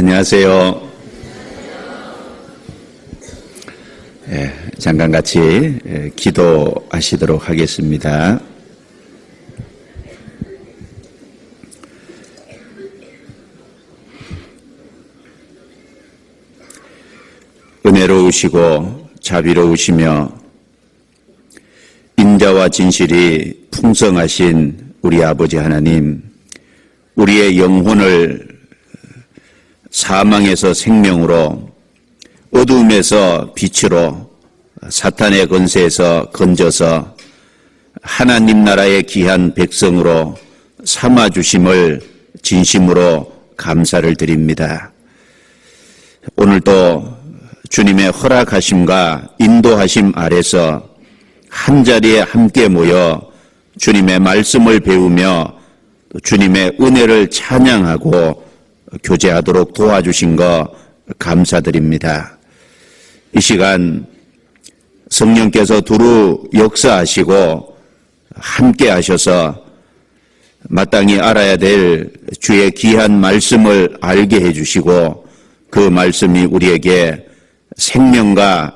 안녕하세요. 잠깐 같이 기도하시도록 하겠습니다. 은혜로우시고 자비로우시며 인자와 진실이 풍성하신 우리 아버지 하나님, 우리의 영혼을 사망에서 생명으로, 어두움에서 빛으로, 사탄의 권세에서 건져서 하나님 나라의 귀한 백성으로 삼아주심을 진심으로 감사를 드립니다. 오늘도 주님의 허락하심과 인도하심 아래서 한자리에 함께 모여 주님의 말씀을 배우며 주님의 은혜를 찬양하고 교제하도록 도와주신 것 감사드립니다. 이 시간 성령께서 두루 역사하시고 함께 하셔서 마땅히 알아야 될 주의 귀한 말씀을 알게 해주시고 그 말씀이 우리에게 생명과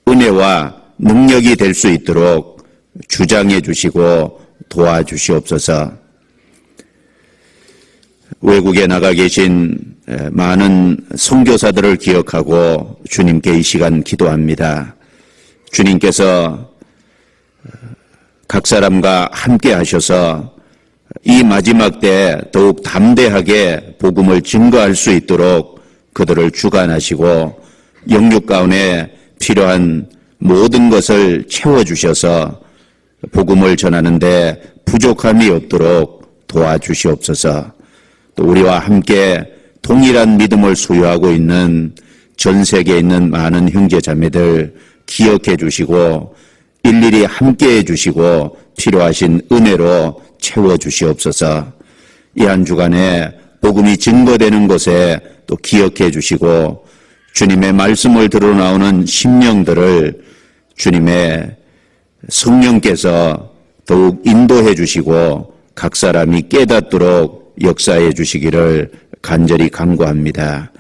은혜와 능력이 될 수 있도록 주장해 주시고 도와주시옵소서. 외국에 나가 계신 많은 선교사들을 기억하고 주님께 이 시간 기도합니다. 주님께서 각 사람과 함께 하셔서 이 마지막 때 더욱 담대하게 복음을 증거할 수 있도록 그들을 주관하시고 영육 가운데 필요한 모든 것을 채워주셔서 복음을 전하는데 부족함이 없도록 도와주시옵소서. 또 우리와 함께 동일한 믿음을 소유하고 있는 전 세계에 있는 많은 형제 자매들 기억해 주시고 일일이 함께 해 주시고 필요하신 은혜로 채워 주시옵소서. 이 한 주간에 복음이 증거되는 곳에 또 기억해 주시고 주님의 말씀을 들어 나오는 심령들을 주님의 성령께서 더욱 인도해 주시고 각 사람이 깨닫도록 역사해 주시기를 간절히 간구합니다.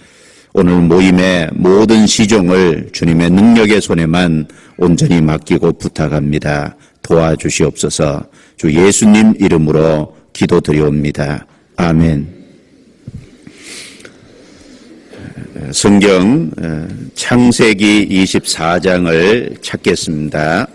오늘 모임의 모든 시종을 주님의 능력의 손에만 온전히 맡기고 부탁합니다. 도와주시옵소서. 주 예수님 이름으로 기도드리옵니다. 아멘. 성경 창세기 24장을 찾겠습니다.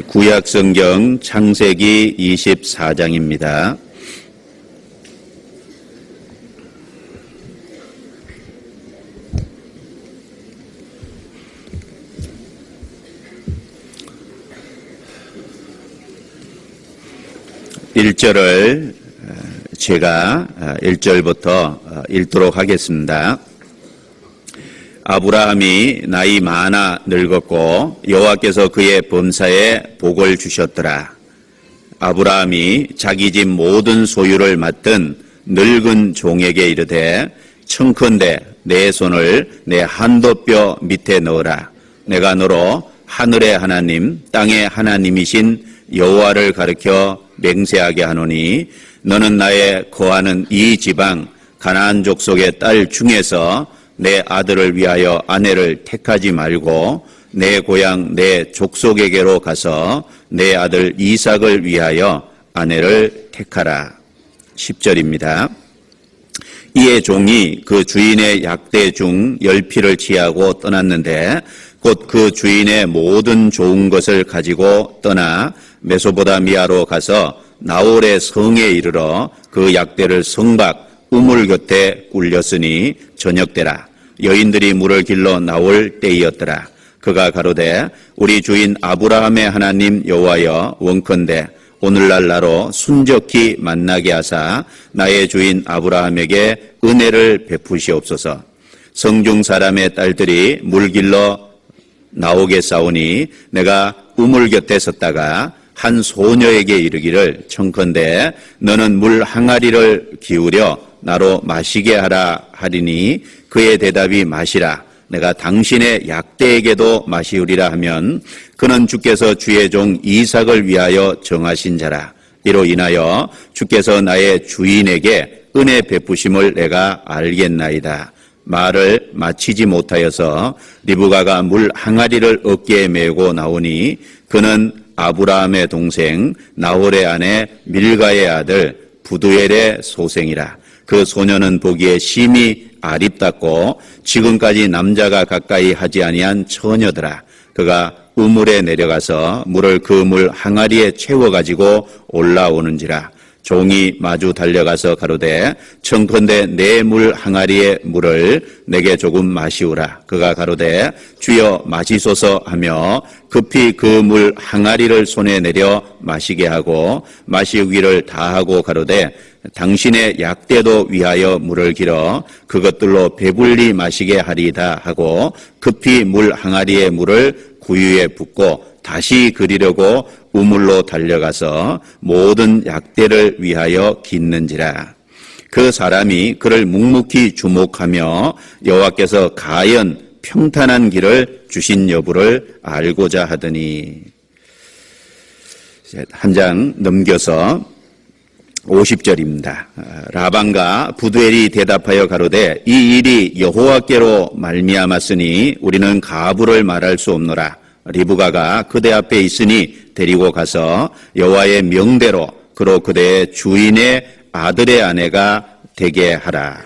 구약 성경 창세기 24장입니다. (1절을) 제가 1절부터 읽도록 하겠습니다. 아브라함이 나이 많아 늙었고 여호와께서 그의 범사에 복을 주셨더라. 아브라함이 자기 집 모든 소유를 맡은 늙은 종에게 이르되 청컨대 내 손을 내 한도뼈 밑에 넣으라. 내가 너로 하늘의 하나님 땅의 하나님이신 여호와를 가르쳐 맹세하게 하노니 너는 나의 거하는 이 지방 가나안 족속의 딸 중에서 내 아들을 위하여 아내를 택하지 말고 내 고향 내 족속에게로 가서 내 아들 이삭을 위하여 아내를 택하라. 10절입니다. 이에 종이 그 주인의 약대 중 10피를 취하고 떠났는데 곧 그 주인의 모든 좋은 것을 가지고 떠나 메소보다미아로 가서 나홀의 성에 이르러 그 약대를 성 밖 우물 곁에 굴렸으니 저녁때라. 여인들이 물을 길러 나올 때이었더라. 그가 가로되 우리 주인 아브라함의 하나님 여호와여 원컨대 오늘날 나로 순적히 만나게 하사 나의 주인 아브라함에게 은혜를 베푸시옵소서. 성중 사람의 딸들이 물 길러 나오게 싸우니 내가 우물 곁에 섰다가 한 소녀에게 이르기를 청컨대 너는 물 항아리를 기울여 나로 마시게 하라 하리니 그의 대답이 마시라. 내가 당신의 약대에게도 마시우리라 하면 그는 주께서 주의 종 이삭을 위하여 정하신 자라. 이로 인하여 주께서 나의 주인에게 은혜 베푸심을 내가 알겠나이다. 말을 마치지 못하여서 리브가가 물 항아리를 어깨에 메고 나오니 그는 아브라함의 동생 나홀의 아내 밀가의 아들 부두엘의 소생이라. 그 소녀는 보기에 심히 아립답고 지금까지 남자가 가까이 하지 아니한 처녀더라. 그가 우물에 내려가서 물을 그 물 항아리에 채워가지고 올라오는지라. 종이 마주 달려가서 가로되 청컨대 내 물 항아리의 물을 내게 조금 마시우라. 그가 가로되 주여 마시소서 하며 급히 그 물 항아리를 손에 내려 마시게 하고 마시우기를 다하고 가로되 당신의 약대도 위하여 물을 길어 그것들로 배불리 마시게 하리이다 하고 급히 물 항아리의 물을 구유에 붓고 다시 그리려고 우물로 달려가서 모든 약대를 위하여 깃는지라. 그 사람이 그를 묵묵히 주목하며 여호와께서 가연 평탄한 길을 주신 여부를 알고자 하더니, 한 장 넘겨서 50절입니다. 라반과 부두엘이 대답하여 가로되 이 일이 여호와께로 말미암았으니 우리는 가부를 말할 수 없노라. 리브가가 그대 앞에 있으니 데리고 가서 여호와의 명대로 그로 그대의 주인의 아들의 아내가 되게 하라.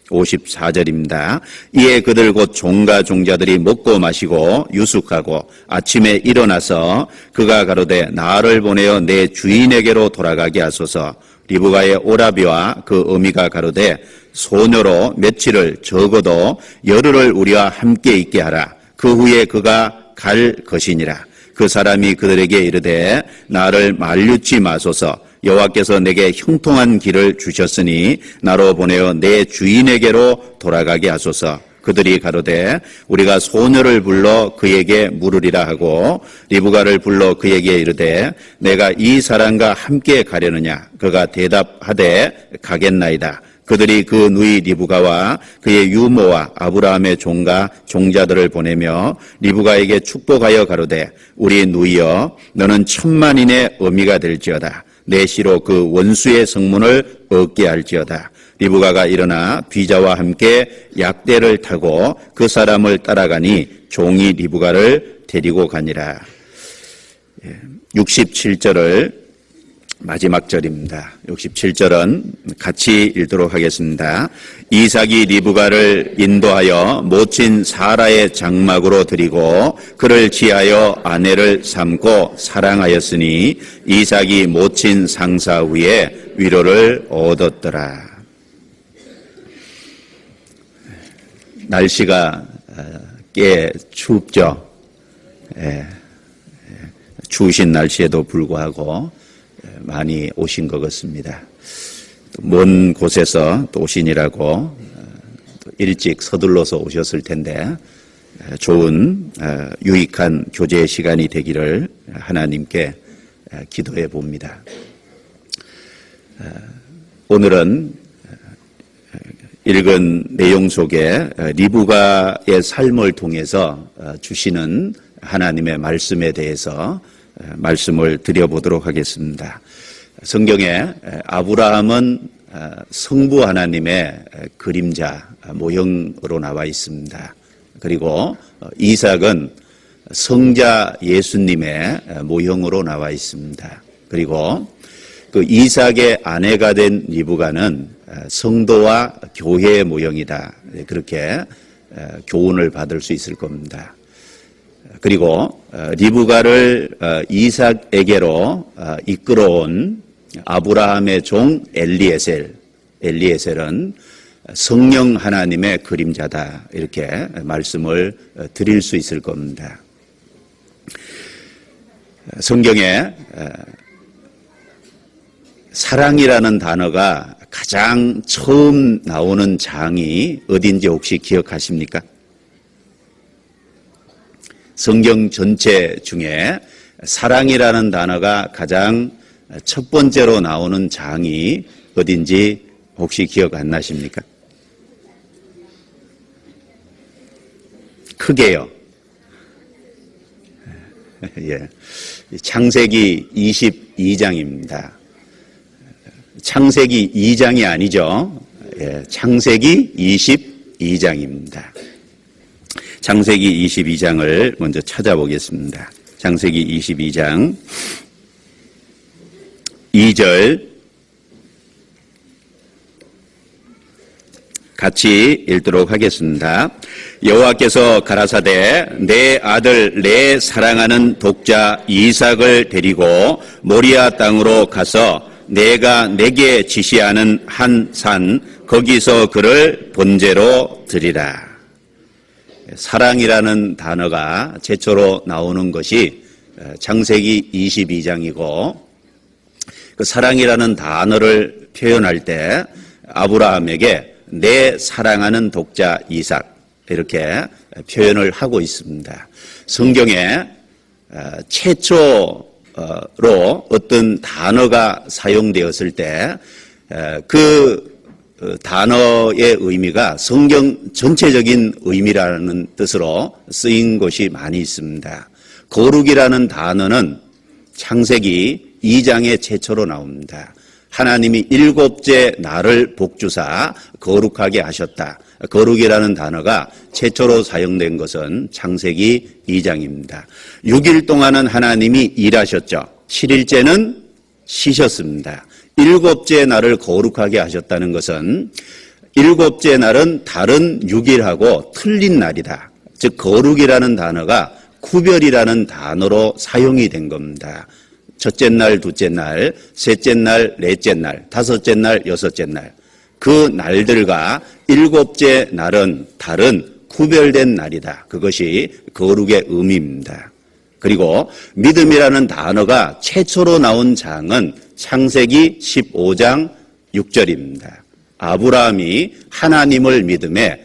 54절입니다. 이에 그들 곧 종과 종자들이 먹고 마시고 유숙하고 아침에 일어나서 그가 가로되 나를 보내어 내 주인에게로 돌아가게 하소서. 리브가의 오라비와 그 어미가 가로되 소녀로 며칠을 적어도 열흘을 우리와 함께 있게 하라. 그 후에 그가 갈 것이니라. 그 사람이 그들에게 이르되 나를 만류치 마소서. 여호와께서 내게 형통한 길을 주셨으니 나로 보내어 내 주인에게로 돌아가게 하소서. 그들이 가로되 우리가 소녀를 불러 그에게 물으리라 하고 리브가를 불러 그에게 이르되 내가 이 사람과 함께 가려느냐. 그가 대답하되 가겠나이다. 그들이 그 누이 리브가와 그의 유모와 아브라함의 종과 종자들을 보내며 리브가에게 축복하여 가로되 우리 누이여 너는 천만인의 어미가 될지어다. 내 시로 그 원수의 성문을 얻게 할지어다. 리브가가 일어나 비자와 함께 약대를 타고 그 사람을 따라가니 종이 리브가를 데리고 가니라. 67절을 마지막 절입니다. 67절은 같이 읽도록 하겠습니다. 이삭이 리브가를 인도하여 모친 사라의 장막으로 드리고 그를 지하여 아내를 삼고 사랑하였으니 이삭이 모친 상사 위에 위로를 얻었더라. 날씨가 꽤 춥죠. 추우신 날씨에도 불구하고 많이 오신 것 같습니다. 먼 곳에서 또 오시니라고 또 일찍 서둘러서 오셨을 텐데 좋은 유익한 교제 시간이 되기를 하나님께 기도해 봅니다. 오늘은 읽은 내용 속에 리브가의 삶을 통해서 주시는 하나님의 말씀에 대해서 말씀을 드려보도록 하겠습니다. 성경에 아브라함은 성부 하나님의 그림자 모형으로 나와 있습니다. 그리고 이삭은 성자 예수님의 모형으로 나와 있습니다. 그리고 그 이삭의 아내가 된 리브가는 성도와 교회의 모형이다. 그렇게 교훈을 받을 수 있을 겁니다. 그리고 리브가를 이삭에게로 이끌어온 아브라함의 종 엘리에셀은 성령 하나님의 그림자다. 이렇게 말씀을 드릴 수 있을 겁니다. 성경에 사랑이라는 단어가 가장 처음 나오는 장이 어딘지 혹시 기억하십니까? 성경 전체 중에 사랑이라는 단어가 가장 첫 번째로 나오는 장이 어딘지 혹시 기억 안 나십니까? 크게요. 예. 창세기 22장입니다. 창세기 2장이 아니죠. 예. 창세기 22장입니다. 창세기 22장을 먼저 찾아보겠습니다. 창세기 22장 2절 같이 읽도록 하겠습니다. 여호와께서 가라사대 내 아들 내 사랑하는 독자 이삭을 데리고 모리아 땅으로 가서 내가 내게 지시하는 한 산 거기서 그를 번제로 드리라. 사랑이라는 단어가 최초로 나오는 것이 창세기 22장이고 그 사랑이라는 단어를 표현할 때 아브라함에게 내 사랑하는 독자 이삭 이렇게 표현을 하고 있습니다. 성경에 최초로 어떤 단어가 사용되었을 때 그 단어의 의미가 성경 전체적인 의미라는 뜻으로 쓰인 것이 많이 있습니다. 거룩이라는 단어는 창세기 2장에 최초로 나옵니다. 하나님이 일곱째 날을 복주사 거룩하게 하셨다. 거룩이라는 단어가 최초로 사용된 것은 창세기 2장입니다. 6일 동안은 하나님이 일하셨죠. 7일째는 쉬셨습니다. 일곱째 날을 거룩하게 하셨다는 것은 일곱째 날은 다른 6일하고 틀린 날이다. 즉 거룩이라는 단어가 구별이라는 단어로 사용이 된 겁니다. 첫째 날, 둘째 날, 셋째 날, 넷째 날, 다섯째 날, 여섯째 날. 그 날들과 일곱째 날은 다른 구별된 날이다. 그것이 거룩의 의미입니다. 그리고 믿음이라는 단어가 최초로 나온 장은 창세기 15장 6절입니다. 아브라함이 하나님을 믿음에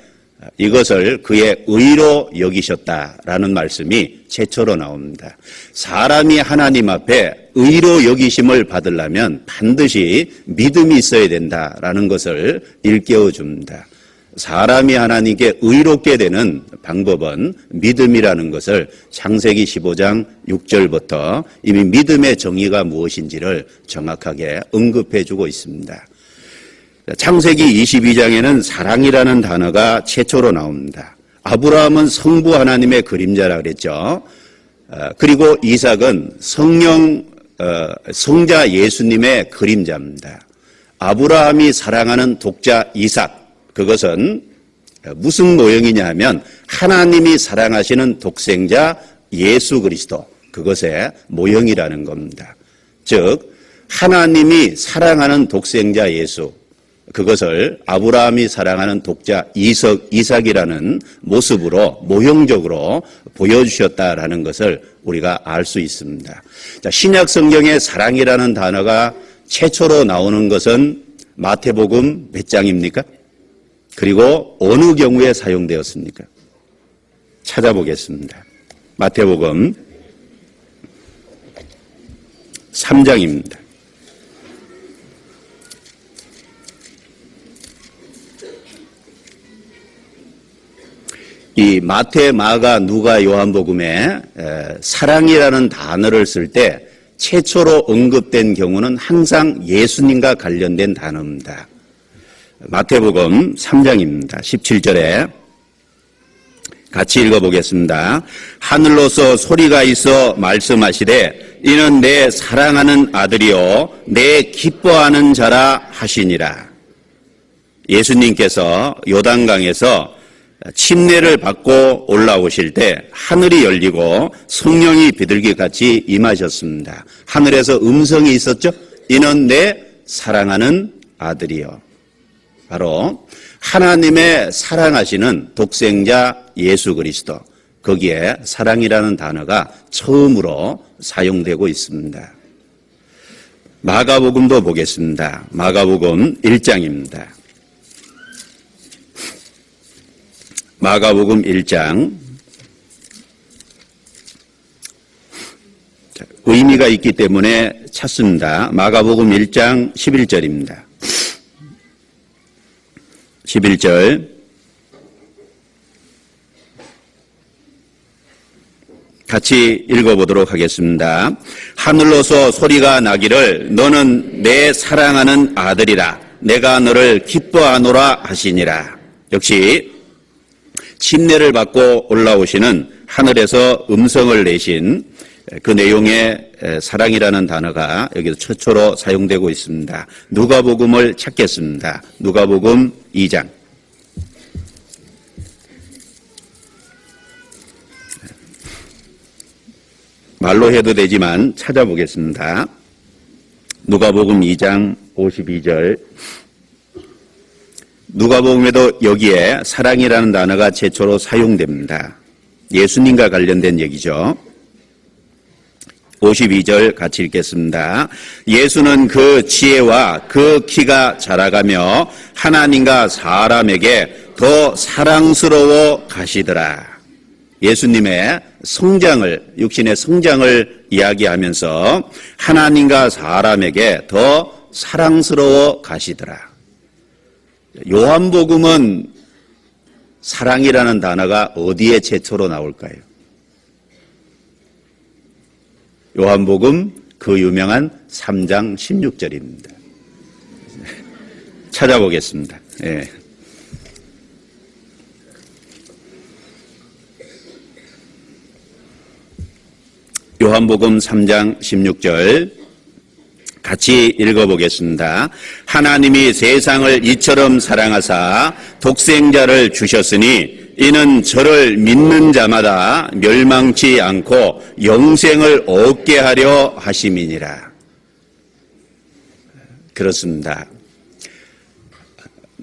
이것을 그의 의로 여기셨다라는 말씀이 최초로 나옵니다. 사람이 하나님 앞에 의로 여기심을 받으려면 반드시 믿음이 있어야 된다라는 것을 일깨워 줍니다. 사람이 하나님께 의롭게 되는 방법은 믿음이라는 것을 창세기 15장 6절부터 이미 믿음의 정의가 무엇인지를 정확하게 언급해 주고 있습니다. 창세기 22장에는 사랑이라는 단어가 최초로 나옵니다. 아브라함은 성부 하나님의 그림자라 그랬죠. 그리고 이삭은 성자 예수님의 그림자입니다. 아브라함이 사랑하는 독자 이삭, 그것은 무슨 모형이냐 하면 하나님이 사랑하시는 독생자 예수 그리스도, 그것의 모형이라는 겁니다. 즉 하나님이 사랑하는 독생자 예수, 그것을 아브라함이 사랑하는 독자 이삭이라는 모습으로 모형적으로 보여주셨다라는 것을 우리가 알 수 있습니다. 자, 신약 성경에 사랑이라는 단어가 최초로 나오는 것은 마태복음 몇 장입니까? 그리고 어느 경우에 사용되었습니까? 찾아보겠습니다. 마태복음 3장입니다. 이 마태, 마가, 누가, 요한복음에 사랑이라는 단어를 쓸 때 최초로 언급된 경우는 항상 예수님과 관련된 단어입니다. 마태복음 3장입니다. 17절에 같이 읽어보겠습니다. 하늘로서 소리가 있어 말씀하시되 이는 내 사랑하는 아들이요 내 기뻐하는 자라 하시니라. 예수님께서 요단강에서 침례를 받고 올라오실 때 하늘이 열리고 성령이 비둘기같이 임하셨습니다. 하늘에서 음성이 있었죠. 이는 내 사랑하는 아들이요. 바로 하나님의 사랑하시는 독생자 예수 그리스도, 거기에 사랑이라는 단어가 처음으로 사용되고 있습니다. 마가복음도 보겠습니다. 마가복음 1장입니다. 마가복음 1장. 의미가 있기 때문에 찾습니다. 마가복음 1장 11절입니다. 11절. 같이 읽어보도록 하겠습니다. 하늘로서 소리가 나기를 너는 내 사랑하는 아들이라 내가 너를 기뻐하노라 하시니라. 역시 침례를 받고 올라오시는 하늘에서 음성을 내신 그 내용의 사랑이라는 단어가 여기서 최초로 사용되고 있습니다. 누가복음을 찾겠습니다. 누가복음 2장. 말로 해도 되지만 찾아보겠습니다. 누가복음 2장 52절. 누가복음에도 여기에 사랑이라는 단어가 최초로 사용됩니다. 예수님과 관련된 얘기죠. 52절 같이 읽겠습니다. 예수는 그 지혜와 그 키가 자라가며 하나님과 사람에게 더 사랑스러워 가시더라. 예수님의 성장을, 육신의 성장을 이야기하면서 하나님과 사람에게 더 사랑스러워 가시더라. 요한복음은 사랑이라는 단어가 어디에 최초로 나올까요? 요한복음 그 유명한 3장 16절입니다. 찾아보겠습니다. 예. 요한복음 3장 16절 같이 읽어보겠습니다. 하나님이 세상을 이처럼 사랑하사 독생자를 주셨으니 이는 저를 믿는 자마다 멸망치 않고 영생을 얻게 하려 하심이니라. 그렇습니다.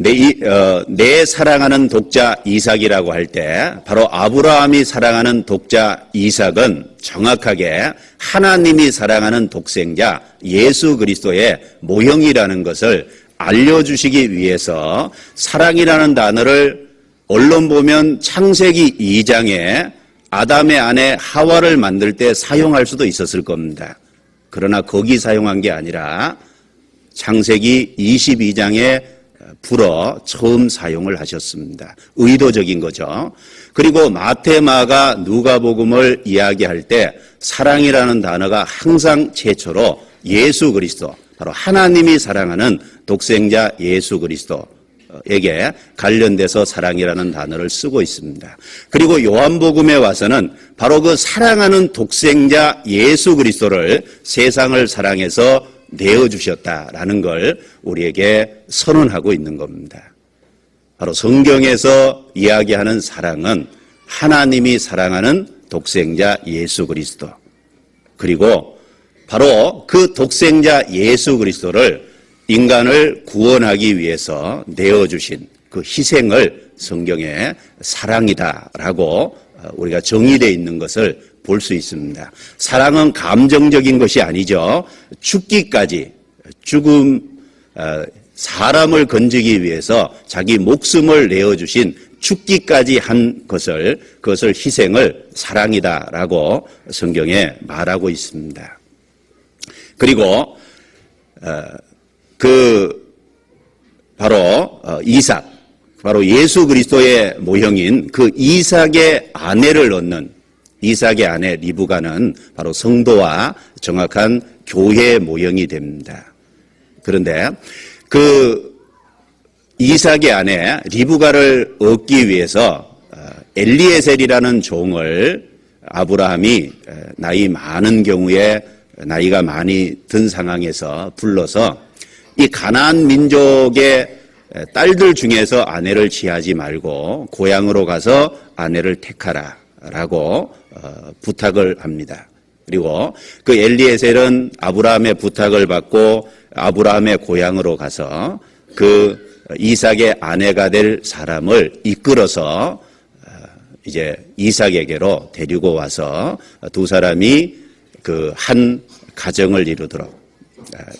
내 사랑하는 독자 이삭이라고 할 때 바로 아브라함이 사랑하는 독자 이삭은 정확하게 하나님이 사랑하는 독생자 예수 그리스도의 모형이라는 것을 알려주시기 위해서 사랑이라는 단어를 언론 보면 창세기 2장에 아담의 아내 하와를 만들 때 사용할 수도 있었을 겁니다. 그러나 거기 사용한 게 아니라 창세기 22장에 불어 처음 사용을 하셨습니다. 의도적인 거죠. 그리고 마태, 마가, 누가복음을 이야기할 때 사랑이라는 단어가 항상 최초로 예수 그리스도, 바로 하나님이 사랑하는 독생자 예수 그리스도에게 관련돼서 사랑이라는 단어를 쓰고 있습니다. 그리고 요한복음에 와서는 바로 그 사랑하는 독생자 예수 그리스도를 세상을 사랑해서 내어주셨다라는 걸 우리에게 선언하고 있는 겁니다. 바로 성경에서 이야기하는 사랑은 하나님이 사랑하는 독생자 예수 그리스도, 그리고 바로 그 독생자 예수 그리스도를 인간을 구원하기 위해서 내어주신 그 희생을 성경에 사랑이다라고 우리가 정의되어 있는 것을 볼 수 있습니다. 사랑은 감정적인 것이 아니죠. 죽기까지, 사람을 건지기 위해서 자기 목숨을 내어주신 죽기까지 한 그것을 희생을 사랑이다라고 성경에 말하고 있습니다. 그리고 이삭, 바로 예수 그리스도의 모형인 그 이삭의 아내를 얻는 이삭의 아내 리브가는 바로 성도와 정확한 교회의 모형이 됩니다. 그런데 그 이삭의 아내 리브가를 얻기 위해서 엘리에셀이라는 종을 아브라함이 나이 많은 경우에 나이가 많이 든 상황에서 불러서 이 가나안 민족의 딸들 중에서 아내를 취하지 말고 고향으로 가서 아내를 택하라라고 부탁을 합니다. 그리고 그 엘리에셀은 아브라함의 부탁을 받고 아브라함의 고향으로 가서 그 이삭의 아내가 될 사람을 이끌어서 이제 이삭에게로 데리고 와서 두 사람이 그 한 가정을 이루도록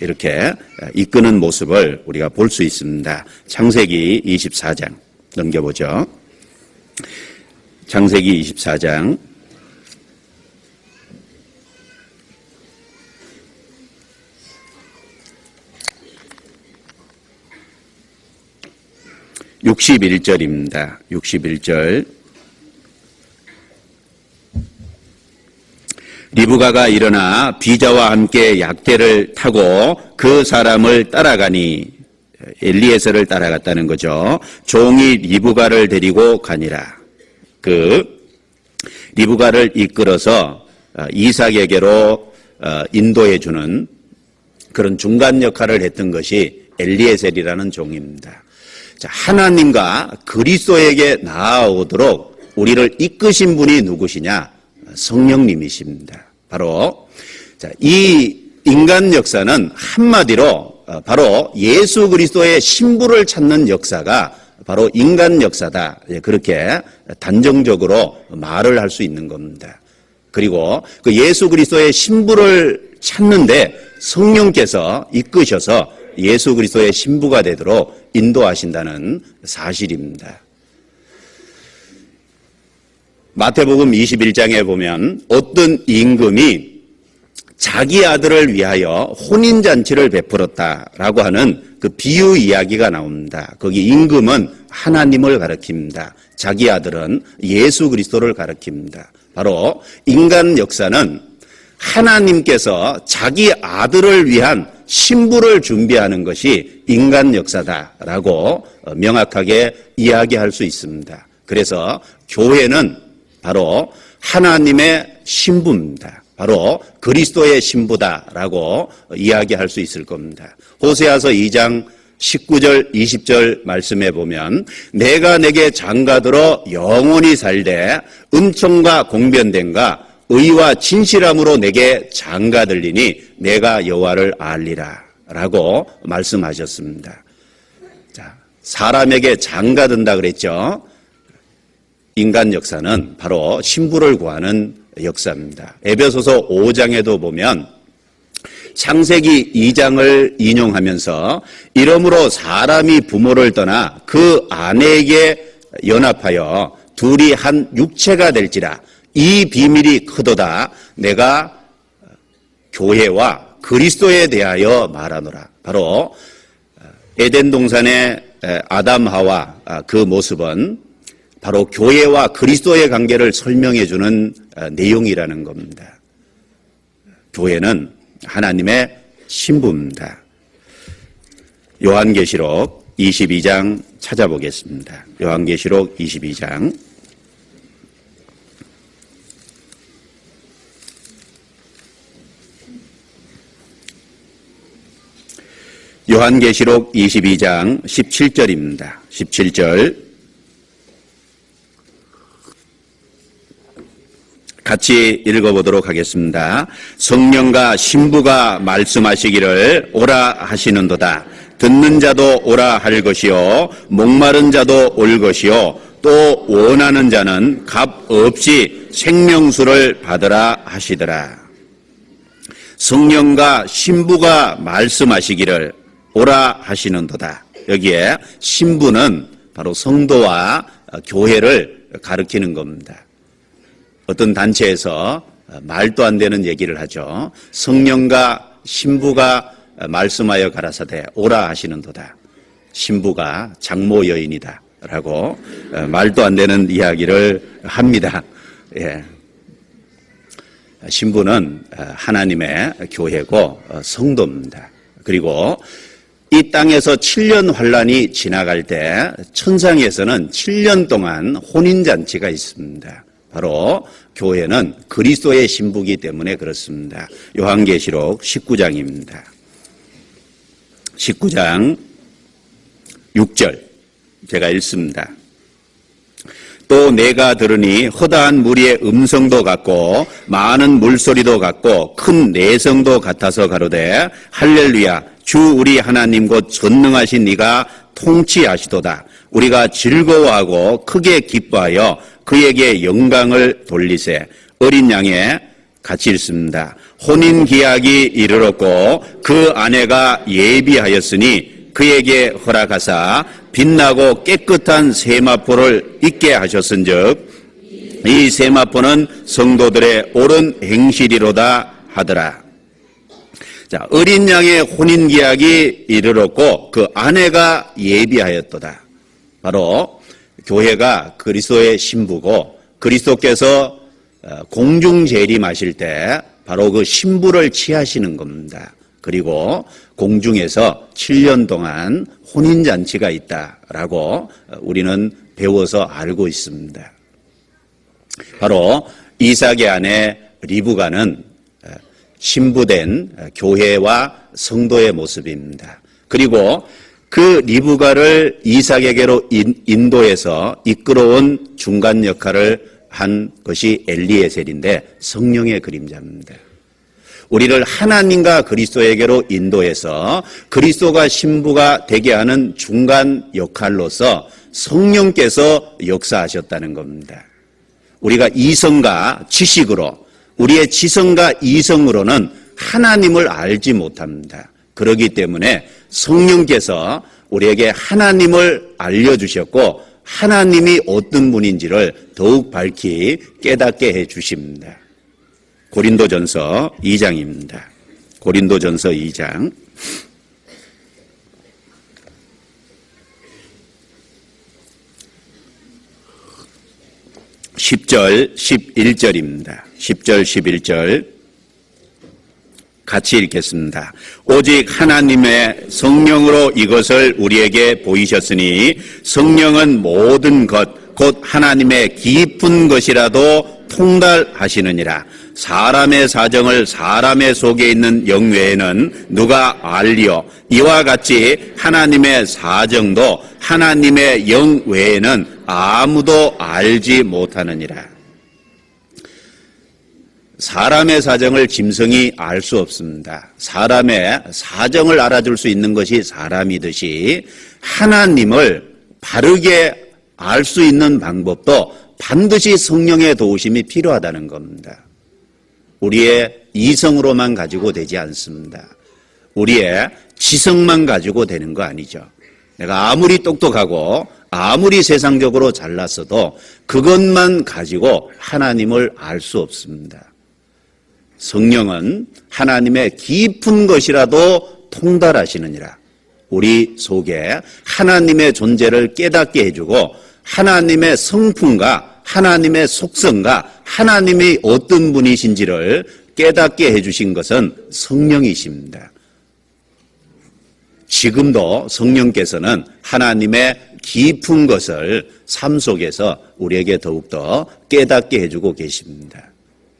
이렇게 이끄는 모습을 우리가 볼 수 있습니다. 창세기 24장 넘겨보죠. 창세기 24장 61절입니다. 61절. 리브가가 일어나 비자와 함께 약대를 타고 그 사람을 따라가니, 엘리에셀을 따라갔다는 거죠. 종이 리브가를 데리고 가니라. 그 리브가를 이끌어서 이삭에게로 인도해 주는 그런 중간 역할을 했던 것이 엘리에셀이라는 종입니다. 자, 하나님과 그리스도에게 나아오도록 우리를 이끄신 분이 누구시냐? 성령님이십니다. 바로 이 인간 역사는 한마디로 바로 예수 그리스도의 신부를 찾는 역사가 바로 인간 역사다. 그렇게 단정적으로 말을 할 수 있는 겁니다. 그리고 그 예수 그리스도의 신부를 찾는데 성령께서 이끄셔서 예수 그리스도의 신부가 되도록 인도하신다는 사실입니다. 마태복음 21장에 보면 어떤 임금이 자기 아들을 위하여 혼인잔치를 베풀었다라고 하는 그 비유 이야기가 나옵니다. 거기 임금은 하나님을 가리킵니다. 자기 아들은 예수 그리스도를 가리킵니다. 바로 인간 역사는 하나님께서 자기 아들을 위한 신부를 준비하는 것이 인간 역사다라고 명확하게 이야기할 수 있습니다. 그래서 교회는 바로 하나님의 신부입니다. 바로 그리스도의 신부다라고 이야기할 수 있을 겁니다. 호세아서 2장 19절 20절 말씀에 보면 내가 내게 장가들어 영원히 살되 은총과 공변됨과 의와 진실함으로 내게 장가들리니 내가 여호와를 알리라 라고 말씀하셨습니다. 자, 사람에게 장가든다 그랬죠. 인간 역사는 바로 신부를 구하는 역사입니다. 에베소서 5장에도 보면 창세기 2장을 인용하면서 이러므로 사람이 부모를 떠나 그 아내에게 연합하여 둘이 한 육체가 될지라 이 비밀이 크도다 내가 교회와 그리스도에 대하여 말하노라. 바로 에덴 동산의 아담 하와 그 모습은 바로 교회와 그리스도의 관계를 설명해 주는 내용이라는 겁니다. 교회는 하나님의 신부입니다. 요한계시록 22장 찾아보겠습니다. 요한계시록 22장 요한계시록 22장 17절입니다. 17절 같이 읽어보도록 하겠습니다. 성령과 신부가 말씀하시기를 오라 하시는도다. 듣는 자도 오라 할 것이요 목마른 자도 올 것이요 또 원하는 자는 값 없이 생명수를 받으라 하시더라. 성령과 신부가 말씀하시기를 오라 하시는도다. 여기에 신부는 바로 성도와 교회를 가리키는 겁니다. 어떤 단체에서 말도 안 되는 얘기를 하죠. 성령과 신부가 말씀하여 가라사대 오라 하시는도다. 신부가 장모 여인이다 라고 말도 안 되는 이야기를 합니다. 예. 신부는 하나님의 교회고 성도입니다. 그리고 이 땅에서 7년 환란이 지나갈 때 천상에서는 7년 동안 혼인잔치가 있습니다. 바로 교회는 그리스도의 신부이기 때문에 그렇습니다. 요한계시록 19장입니다. 19장 6절 제가 읽습니다. 또 내가 들으니 허다한 무리의 음성도 같고 많은 물소리도 같고 큰 내성도 같아서 가로되 할렐루야 주 우리 하나님 곧 전능하신 네가 통치하시도다. 우리가 즐거워하고 크게 기뻐하여 그에게 영광을 돌리세. 어린 양에 같이 읽습니다. 혼인 기약이 이르렀고 그 아내가 예비하였으니 그에게 허락하사 빛나고 깨끗한 세마포를 입게 하셨은즉 이 세마포는 성도들의 옳은 행실이로다 하더라. 자, 어린 양의 혼인 기약이 이르렀고 그 아내가 예비하였도다. 바로 교회가 그리스도의 신부고 그리스도께서 공중 재림하실 때 바로 그 신부를 취하시는 겁니다. 그리고 공중에서 7년 동안 혼인잔치가 있다라고 우리는 배워서 알고 있습니다. 바로 이삭의 아내 리브가는 신부된 교회와 성도의 모습입니다. 그리고 그 리브가를 이삭에게로 인도해서 이끌어온 중간 역할을 한 것이 엘리에셀인데 성령의 그림자입니다. 우리를 하나님과 그리스도에게로 인도해서 그리스도가 신부가 되게 하는 중간 역할로서 성령께서 역사하셨다는 겁니다. 우리가 이성과 지식으로, 우리의 지성과 이성으로는 하나님을 알지 못합니다. 그렇기 때문에 성령께서 우리에게 하나님을 알려주셨고 하나님이 어떤 분인지를 더욱 밝히 깨닫게 해주십니다. 고린도전서 2장입니다. 고린도전서 2장 10절 11절입니다. 10절 11절 같이 읽겠습니다. 오직 하나님의 성령으로 이것을 우리에게 보이셨으니 성령은 모든 것 곧 하나님의 깊은 것이라도 통달하시느니라. 사람의 사정을 사람의 속에 있는 영 외에는 누가 알리요? 이와 같이 하나님의 사정도 하나님의 영 외에는 아무도 알지 못하느니라. 사람의 사정을 짐승이 알 수 없습니다. 사람의 사정을 알아줄 수 있는 것이 사람이듯이 하나님을 바르게 알 수 있는 방법도 반드시 성령의 도우심이 필요하다는 겁니다. 우리의 이성으로만 가지고 되지 않습니다. 우리의 지성만 가지고 되는 거 아니죠. 내가 아무리 똑똑하고 아무리 세상적으로 잘났어도 그것만 가지고 하나님을 알 수 없습니다. 성령은 하나님의 깊은 것이라도 통달하시느니라. 우리 속에 하나님의 존재를 깨닫게 해주고 하나님의 성품과 하나님의 속성과 하나님이 어떤 분이신지를 깨닫게 해주신 것은 성령이십니다. 지금도 성령께서는 하나님의 깊은 것을 삶 속에서 우리에게 더욱더 깨닫게 해주고 계십니다.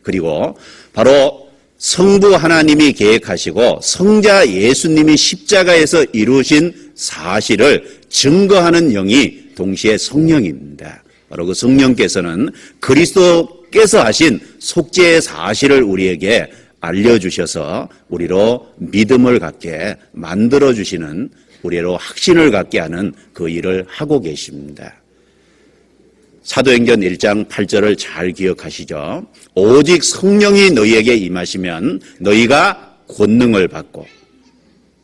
그리고 바로 성부 하나님이 계획하시고 성자 예수님이 십자가에서 이루신 사실을 증거하는 영이 동시에 성령입니다. 바로 그 성령께서는 그리스도께서 하신 속죄의 사실을 우리에게 알려주셔서 우리로 믿음을 갖게 만들어주시는, 우리로 확신을 갖게 하는 그 일을 하고 계십니다. 사도행전 1장 8절을 잘 기억하시죠? 오직 성령이 너희에게 임하시면 너희가 권능을 받고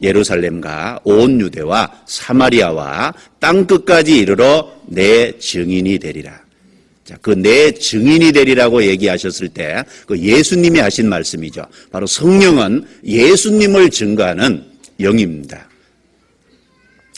예루살렘과 온 유대와 사마리아와 땅끝까지 이르러 내 증인이 되리라. 자, 그 내 증인이 되리라고 얘기하셨을 때 그 예수님이 하신 말씀이죠. 바로 성령은 예수님을 증거하는 영입니다.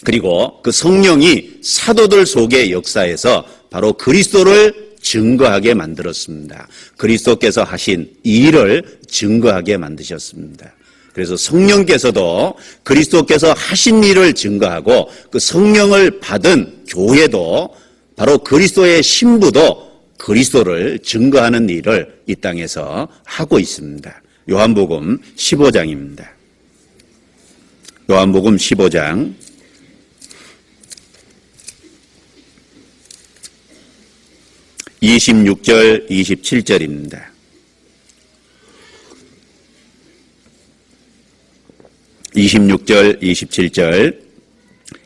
그리고 그 성령이 사도들 속의 역사에서 바로 그리스도를 증거하게 만들었습니다. 그리스도께서 하신 이 일을 증거하게 만드셨습니다. 그래서 성령께서도 그리스도께서 하신 일을 증거하고 그 성령을 받은 교회도 바로 그리스도의 신부도 그리스도를 증거하는 일을 이 땅에서 하고 있습니다. 요한복음 15장입니다. 요한복음 15장 26절 27절입니다. 26절 27절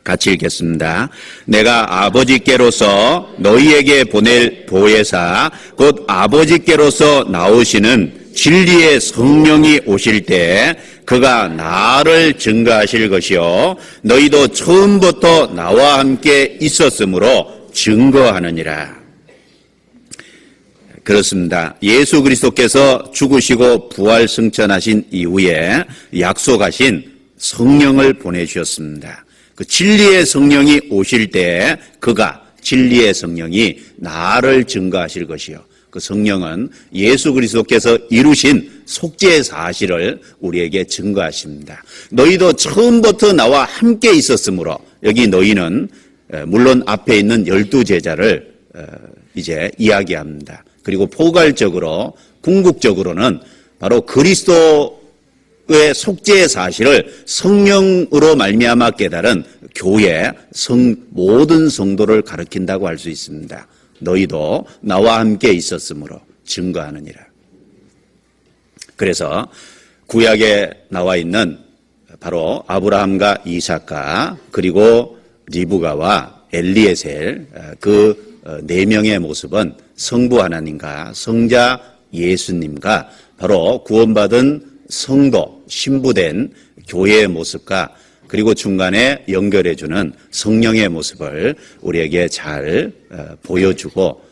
같이 읽겠습니다. 내가 아버지께로서 너희에게 보낼 보혜사 곧 아버지께로서 나오시는 진리의 성령이 오실 때 그가 나를 증거하실 것이요 너희도 처음부터 나와 함께 있었으므로 증거하느니라. 그렇습니다. 예수 그리스도께서 죽으시고 부활 승천하신 이후에 약속하신 성령을 보내주셨습니다. 그 진리의 성령이 오실 때 그가 진리의 성령이 나를 증거하실 것이요 그 성령은 예수 그리스도께서 이루신 속죄의 사실을 우리에게 증거하십니다. 너희도 처음부터 나와 함께 있었으므로, 여기 너희는 물론 앞에 있는 12제자를 이제 이야기합니다. 그리고 포괄적으로 궁극적으로는 바로 그리스도의 속죄의 사실을 성령으로 말미암아 깨달은 교회 모든 성도를 가리킨다고 할 수 있습니다. 너희도 나와 함께 있었으므로 증거하느니라. 그래서 구약에 나와 있는 바로 아브라함과 이삭과 그리고 리브가와 엘리에셀 그 네 명의 모습은 성부 하나님과 성자 예수님과 바로 구원받은 성도, 신부된 교회의 모습과 그리고 중간에 연결해주는 성령의 모습을 우리에게 잘 보여주고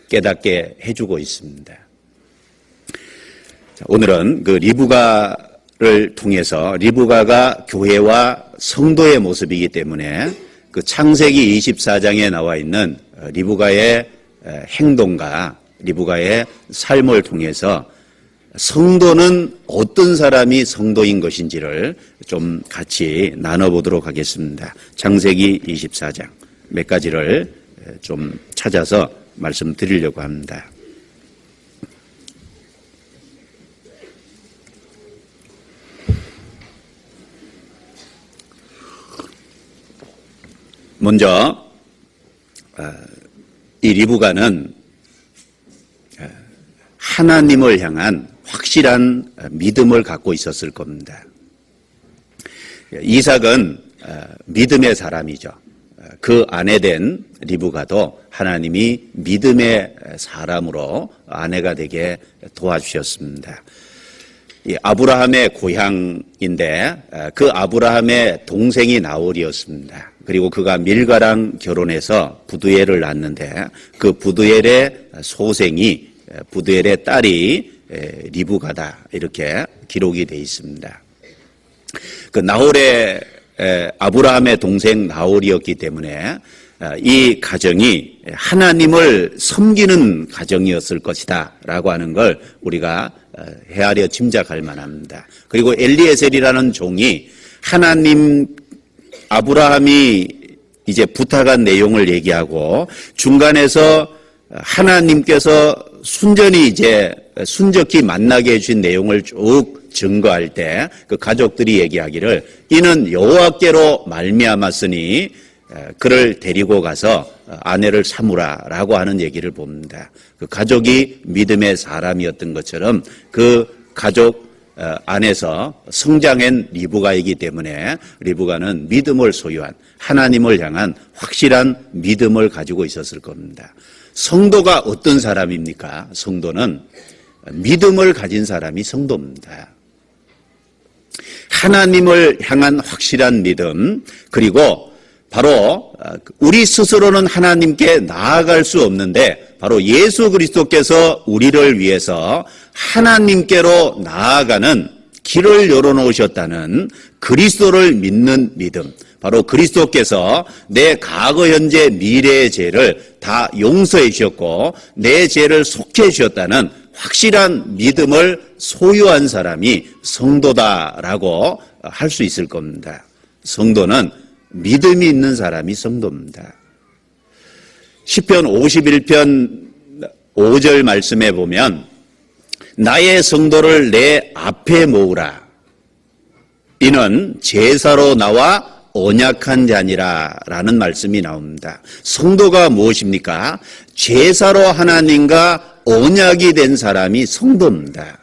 깨닫게 해주고 있습니다. 오늘은 그 리브가를 통해서 리브가가 교회와 성도의 모습이기 때문에 그 창세기 24장에 나와 있는 리브가의 행동과 리브가의 삶을 통해서 성도는 어떤 사람이 성도인 것인지를 좀 같이 나눠보도록 하겠습니다. 창세기 24장 몇 가지를 좀 찾아서 말씀드리려고 합니다. 먼저 이 리브가는 하나님을 향한 확실한 믿음을 갖고 있었을 겁니다. 이삭은 믿음의 사람이죠. 그 아내 된 리브가도 하나님이 믿음의 사람으로 아내가 되게 도와주셨습니다. 이 아브라함의 고향인데 그 아브라함의 동생이 나홀이었습니다. 그리고 그가 밀가랑 결혼해서 부두엘을 낳았는데 그 부두엘의 소생이 부두엘의 딸이 리브가다 이렇게 기록이 되어 있습니다. 그 나홀의 아브라함의 동생 나홀이었기 때문에 이 가정이 하나님을 섬기는 가정이었을 것이다 라고 하는 걸 우리가 헤아려 짐작할 만합니다. 그리고 엘리에셀이라는 종이 하나님 아브라함이 이제 부탁한 내용을 얘기하고 중간에서 하나님께서 순적히 만나게 해주신 내용을 쭉 증거할 때 그 가족들이 얘기하기를 이는 여호와께로 말미암았으니 그를 데리고 가서 아내를 삼으라라고 하는 얘기를 봅니다. 그 가족이 믿음의 사람이었던 것처럼 그 가족 안에서 성장한 리브가이기 때문에 리브가는 믿음을 소유한 하나님을 향한 확실한 믿음을 가지고 있었을 겁니다. 성도가 어떤 사람입니까? 성도는 믿음을 가진 사람이 성도입니다. 하나님을 향한 확실한 믿음, 그리고 바로 우리 스스로는 하나님께 나아갈 수 없는데 바로 예수 그리스도께서 우리를 위해서 하나님께로 나아가는 길을 열어놓으셨다는 그리스도를 믿는 믿음, 바로 그리스도께서 내 과거, 현재, 미래의 죄를 다 용서해 주셨고 내 죄를 속해 주셨다는 확실한 믿음을 소유한 사람이 성도다라고 할 수 있을 겁니다. 성도는 믿음이 있는 사람이 성도입니다. 시편 51편 5절 말씀에 보면 나의 성도를 내 앞에 모으라. 이는 제사로 나와 언약한 자니라 라는 말씀이 나옵니다. 성도가 무엇입니까? 제사로 하나님과 언약이 된 사람이 성도입니다.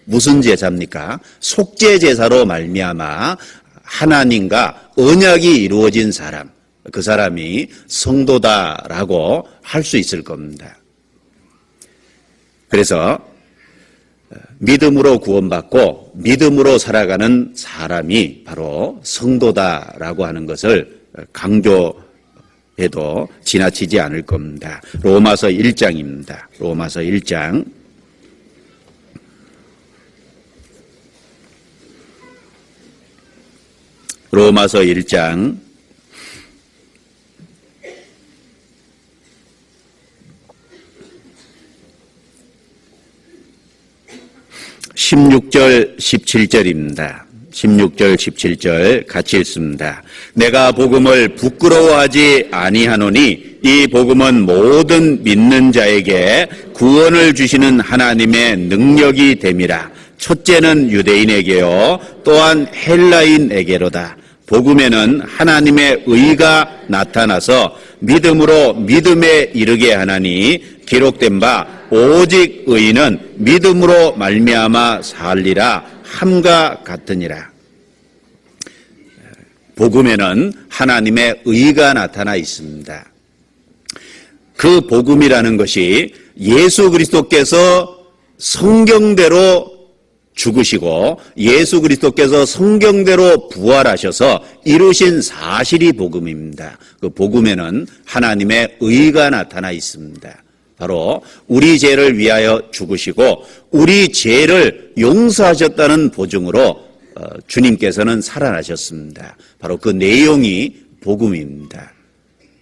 무슨 제사입니까? 속죄 제사로 말미암아 하나님과 언약이 이루어진 사람, 그 사람이 성도다라고 할 수 있을 겁니다. 그래서 믿음으로 구원받고 믿음으로 살아가는 사람이 바로 성도다라고 하는 것을 강조해도 지나치지 않을 겁니다. 로마서 1장입니다. 로마서 1장. 로마서 1장 16절, 17절입니다. 16절, 17절 같이 읽습니다. 내가 복음을 부끄러워하지 아니하노니 이 복음은 모든 믿는 자에게 구원을 주시는 하나님의 능력이 됨이라. 첫째는 유대인에게요 또한 헬라인에게로다. 복음에는 하나님의 의가 나타나서 믿음으로 믿음에 이르게 하나니 기록된 바 오직 의인은 믿음으로 말미암아 살리라 함과 같으니라. 복음에는 하나님의 의가 나타나 있습니다. 그 복음이라는 것이 예수 그리스도께서 성경대로 죽으시고 예수 그리스도께서 성경대로 부활하셔서 이루신 사실이 복음입니다. 그 복음에는 하나님의 의가 나타나 있습니다. 바로 우리 죄를 위하여 죽으시고 우리 죄를 용서하셨다는 보증으로 주님께서는 살아나셨습니다. 바로 그 내용이 복음입니다.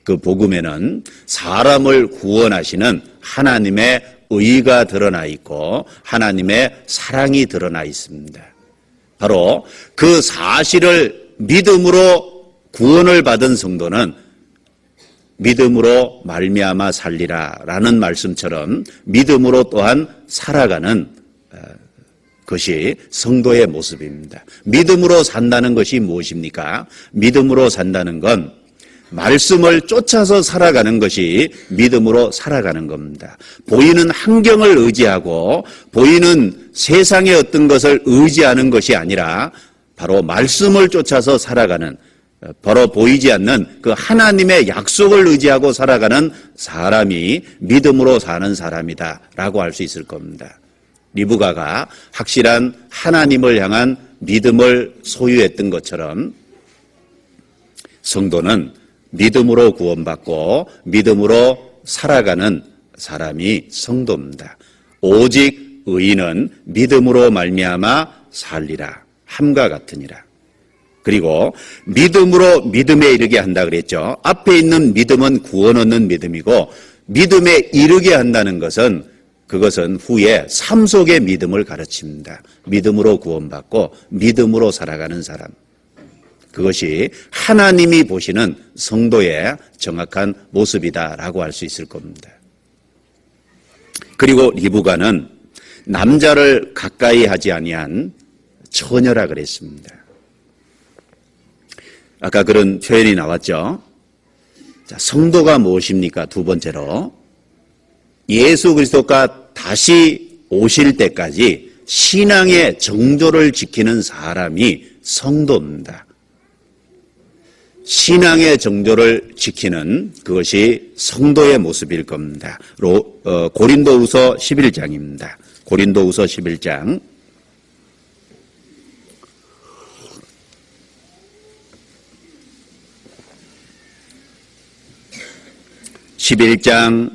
그 복음에는 사람을 구원하시는 하나님의 의가 드러나 있고 하나님의 사랑이 드러나 있습니다. 바로 그 사실을 믿음으로 구원을 받은 성도는 믿음으로 말미암아 살리라라는 말씀처럼 믿음으로 또한 살아가는 것이 성도의 모습입니다. 믿음으로 산다는 것이 무엇입니까? 믿음으로 산다는 건 말씀을 쫓아서 살아가는 것이 믿음으로 살아가는 겁니다. 보이는 환경을 의지하고 보이는 세상의 어떤 것을 의지하는 것이 아니라 바로 말씀을 쫓아서 살아가는, 바로 보이지 않는 그 하나님의 약속을 의지하고 살아가는 사람이 믿음으로 사는 사람이다라고 할 수 있을 겁니다. 리브가가 확실한 하나님을 향한 믿음을 소유했던 것처럼 성도는 믿음으로 구원받고 믿음으로 살아가는 사람이 성도입니다. 오직 의인은 믿음으로 말미암아 살리라 함과 같으니라. 그리고 믿음으로 믿음에 이르게 한다 그랬죠. 앞에 있는 믿음은 구원 얻는 믿음이고 믿음에 이르게 한다는 것은 그것은 후에 삶 속의 믿음을 가르칩니다. 믿음으로 구원받고 믿음으로 살아가는 사람. 그것이 하나님이 보시는 성도의 정확한 모습이다라고 할 수 있을 겁니다. 그리고 리브가는 남자를 가까이 하지 아니한 처녀라 그랬습니다. 아까 그런 표현이 나왔죠. 자, 성도가 무엇입니까? 두 번째로 예수 그리스도가 다시 오실 때까지 신앙의 정조를 지키는 사람이 성도입니다. 신앙의 정조를 지키는 그것이 성도의 모습일 겁니다. 고린도후서 11장입니다. 고린도후서 11장 11장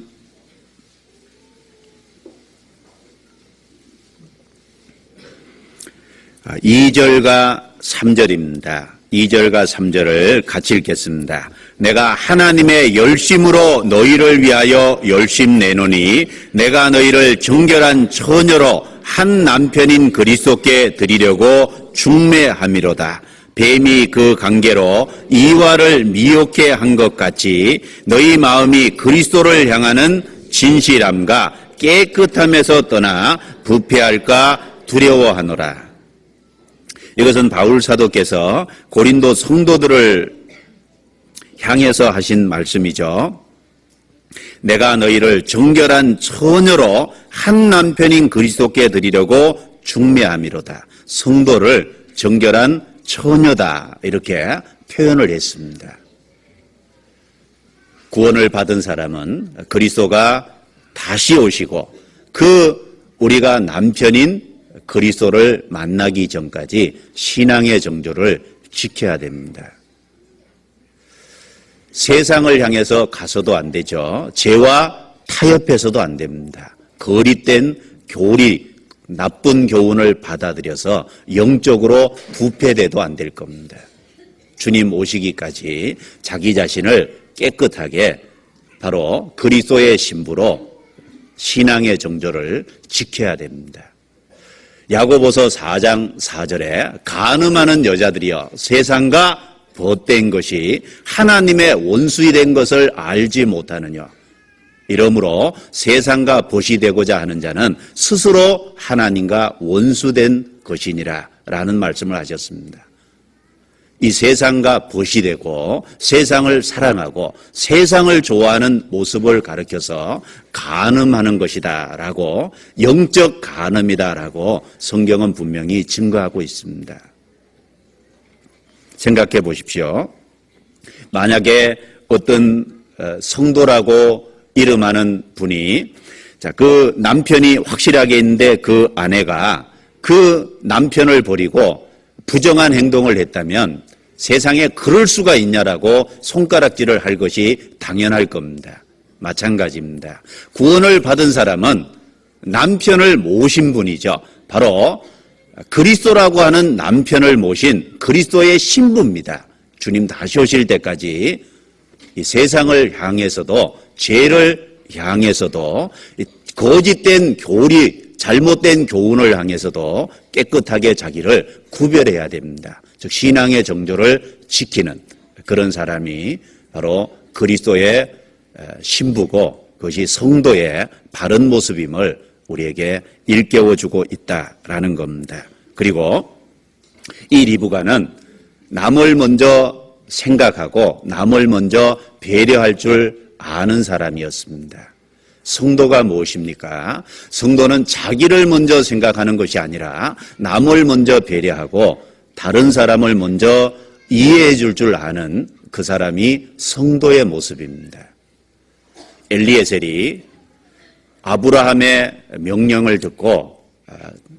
2절과 3절입니다. 2절과 3절을 같이 읽겠습니다. 내가 하나님의 열심으로 너희를 위하여 열심 내노니 내가 너희를 정결한 처녀로 한 남편인 그리스도께 드리려고 중매함이로다. 뱀이 그 관계로 이와를 미혹해 한 것 같이 너희 마음이 그리스도를 향하는 진실함과 깨끗함에서 떠나 부패할까 두려워하노라. 이것은 바울 사도께서 고린도 성도들을 향해서 하신 말씀이죠. 내가 너희를 정결한 처녀로 한 남편인 그리스도께 드리려고 중매함이로다. 성도를 정결한 처녀다 이렇게 표현을 했습니다. 구원을 받은 사람은 그리스도가 다시 오시고 우리가 남편인 그리스도를 만나기 전까지 신앙의 정조를 지켜야 됩니다. 세상을 향해서 가서도 안 되죠. 죄와 타협해서도 안 됩니다. 거짓된 교리, 나쁜 교훈을 받아들여서 영적으로 부패돼도 안 될 겁니다. 주님 오시기까지 자기 자신을 깨끗하게 바로 그리스도의 신부로 신앙의 정조를 지켜야 됩니다. 야고보서 4장 4절에 간음하는 여자들이여 세상과 벗된 것이 하나님의 원수이 된 것을 알지 못하느냐. 이러므로 세상과 벗이 되고자 하는 자는 스스로 하나님과 원수된 것이니라 라는 말씀을 하셨습니다. 이 세상과 벗이 되고 세상을 사랑하고 세상을 좋아하는 모습을 가르쳐서 간음하는 것이다 라고, 영적 간음이다 라고 성경은 분명히 증거하고 있습니다. 생각해 보십시오. 만약에 어떤 성도라고 이름하는 분이, 그 남편이 확실하게 있는데 그 아내가 그 남편을 버리고 부정한 행동을 했다면 세상에 그럴 수가 있냐라고 손가락질을 할 것이 당연할 겁니다. 마찬가지입니다. 구원을 받은 사람은 남편을 모신 분이죠. 바로 그리스도라고 하는 남편을 모신 그리스도의 신부입니다. 주님 다시 오실 때까지 이 세상을 향해서도, 죄를 향해서도, 거짓된 교리, 잘못된 교훈을 향해서도 깨끗하게 자기를 구별해야 됩니다. 즉 신앙의 정조를 지키는 그런 사람이 바로 그리스도의 신부고, 그것이 성도의 바른 모습임을 우리에게 일깨워주고 있다라는 겁니다. 그리고 이 리브가는 남을 먼저 생각하고 남을 먼저 배려할 줄 아는 사람이었습니다. 성도가 무엇입니까? 성도는 자기를 먼저 생각하는 것이 아니라 남을 먼저 배려하고 다른 사람을 먼저 이해해 줄 아는 그 사람이 성도의 모습입니다. 엘리에셀이 아브라함의 명령을 듣고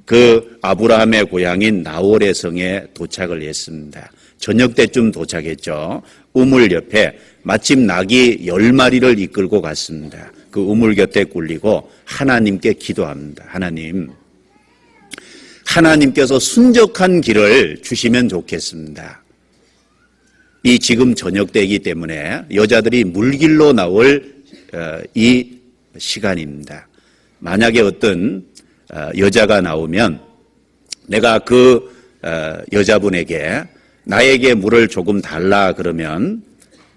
그 아브라함의 고향인 나홀의 성에 도착을 했습니다. 저녁 때쯤 도착했죠. 우물 옆에 마침 낙이 10마리를 이끌고 갔습니다. 그 우물 곁에 굴리고 하나님께 기도합니다. 하나님께서 순적한 길을 주시면 좋겠습니다. 이 지금 저녁 때이기 때문에 여자들이 물길로 나올 이 시간입니다. 만약에 어떤 여자가 나오면 내가 그 여자분에게 나에게 물을 조금 달라 그러면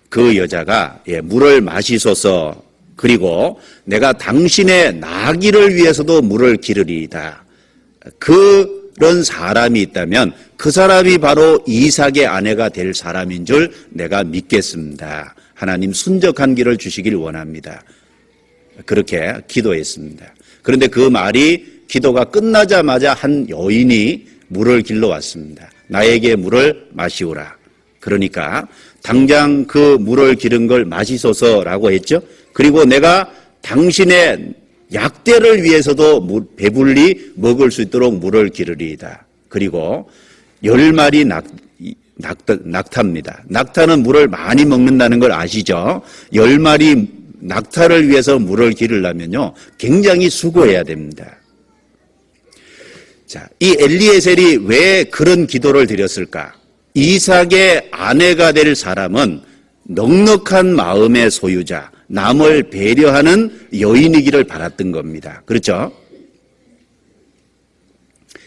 그 여자가 물을 마시소서, 그리고 내가 당신의 나귀를 위해서도 물을 기르리이다. 그런 사람이 있다면 그 사람이 바로 이삭의 아내가 될 사람인 줄 내가 믿겠습니다. 하나님 순적한 길을 주시길 원합니다. 그렇게 기도했습니다. 그런데 그 말이 기도가 끝나자마자 한 여인이 물을 길러 왔습니다. 나에게 물을 마시오라. 그러니까 당장 그 물을 기른 걸 마시소서라고 했죠. 그리고 내가 당신의 약대를 위해서도 배불리 먹을 수 있도록 물을 기르리이다. 그리고 10마리 낙타입니다. 낙타는 물을 많이 먹는다는 걸 아시죠? 10마리 낙타를 위해서 물을 기르려면요, 굉장히 수고해야 됩니다. 자, 이 엘리에셀이 왜 그런 기도를 드렸을까? 이삭의 아내가 될 사람은 넉넉한 마음의 소유자, 남을 배려하는 여인이기를 바랐던 겁니다. 그렇죠?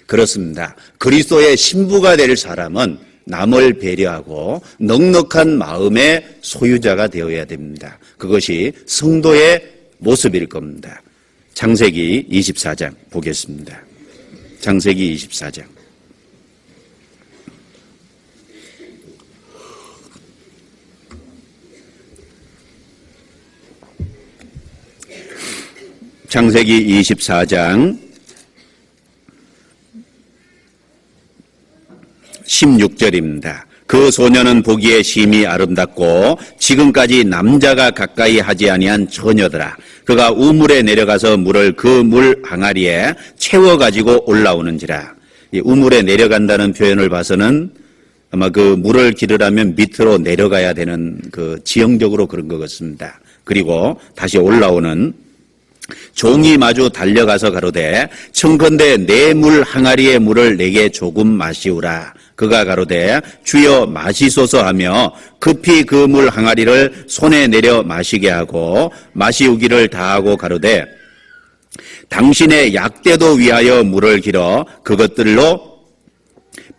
그렇습니다. 그리스도의 신부가 될 사람은 남을 배려하고 넉넉한 마음의 소유자가 되어야 됩니다. 그것이 성도의 모습일 겁니다. 창세기 24장 보겠습니다. 창세기 24장. 창세기 24장 16절입니다. 그 소녀는 보기에 심히 아름답고 지금까지 남자가 가까이 하지 아니한 처녀더라. 그가 우물에 내려가서 물을 그 물 항아리에 채워가지고 올라오는지라. 이 우물에 내려간다는 표현을 봐서는 아마 그 물을 기르려면 밑으로 내려가야 되는 그 지형적으로 그런 것 같습니다. 그리고 다시 올라오는 종이 마주 달려가서 가로되 청컨대 내 물 항아리의 물을 내게 조금 마시우라. 그가 가로되 주여 마시소서 하며 급히 그 물 항아리를 손에 내려 마시게 하고 마시우기를 다하고 가로되 당신의 약대도 위하여 물을 길어 그것들로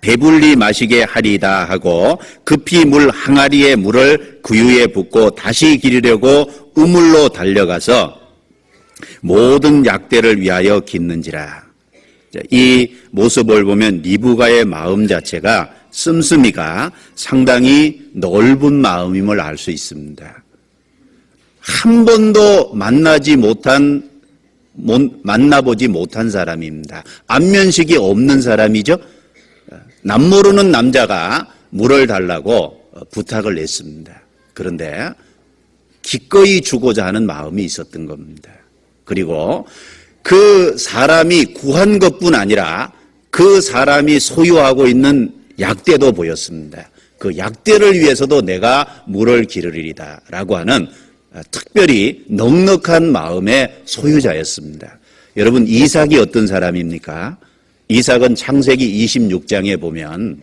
배불리 마시게 하리다 하고 급히 물 항아리에 물을 구유에 붓고 다시 기르려고 우물로 달려가서 모든 약대를 위하여 깃는지라. 이 모습을 보면 리브가의 마음 자체가 씀씀이가 상당히 넓은 마음임을 알 수 있습니다. 한 번도 만나보지 못한 사람입니다. 안면식이 없는 사람이죠. 남모르는 남자가 물을 달라고 부탁을 했습니다. 그런데 기꺼이 주고자 하는 마음이 있었던 겁니다. 그리고 그 사람이 구한 것뿐 아니라 그 사람이 소유하고 있는 약대도 보였습니다. 그 약대를 위해서도 내가 물을 기르리이다 라고 하는 특별히 넉넉한 마음의 소유자였습니다. 여러분, 이삭이 어떤 사람입니까? 이삭은 창세기 26장에 보면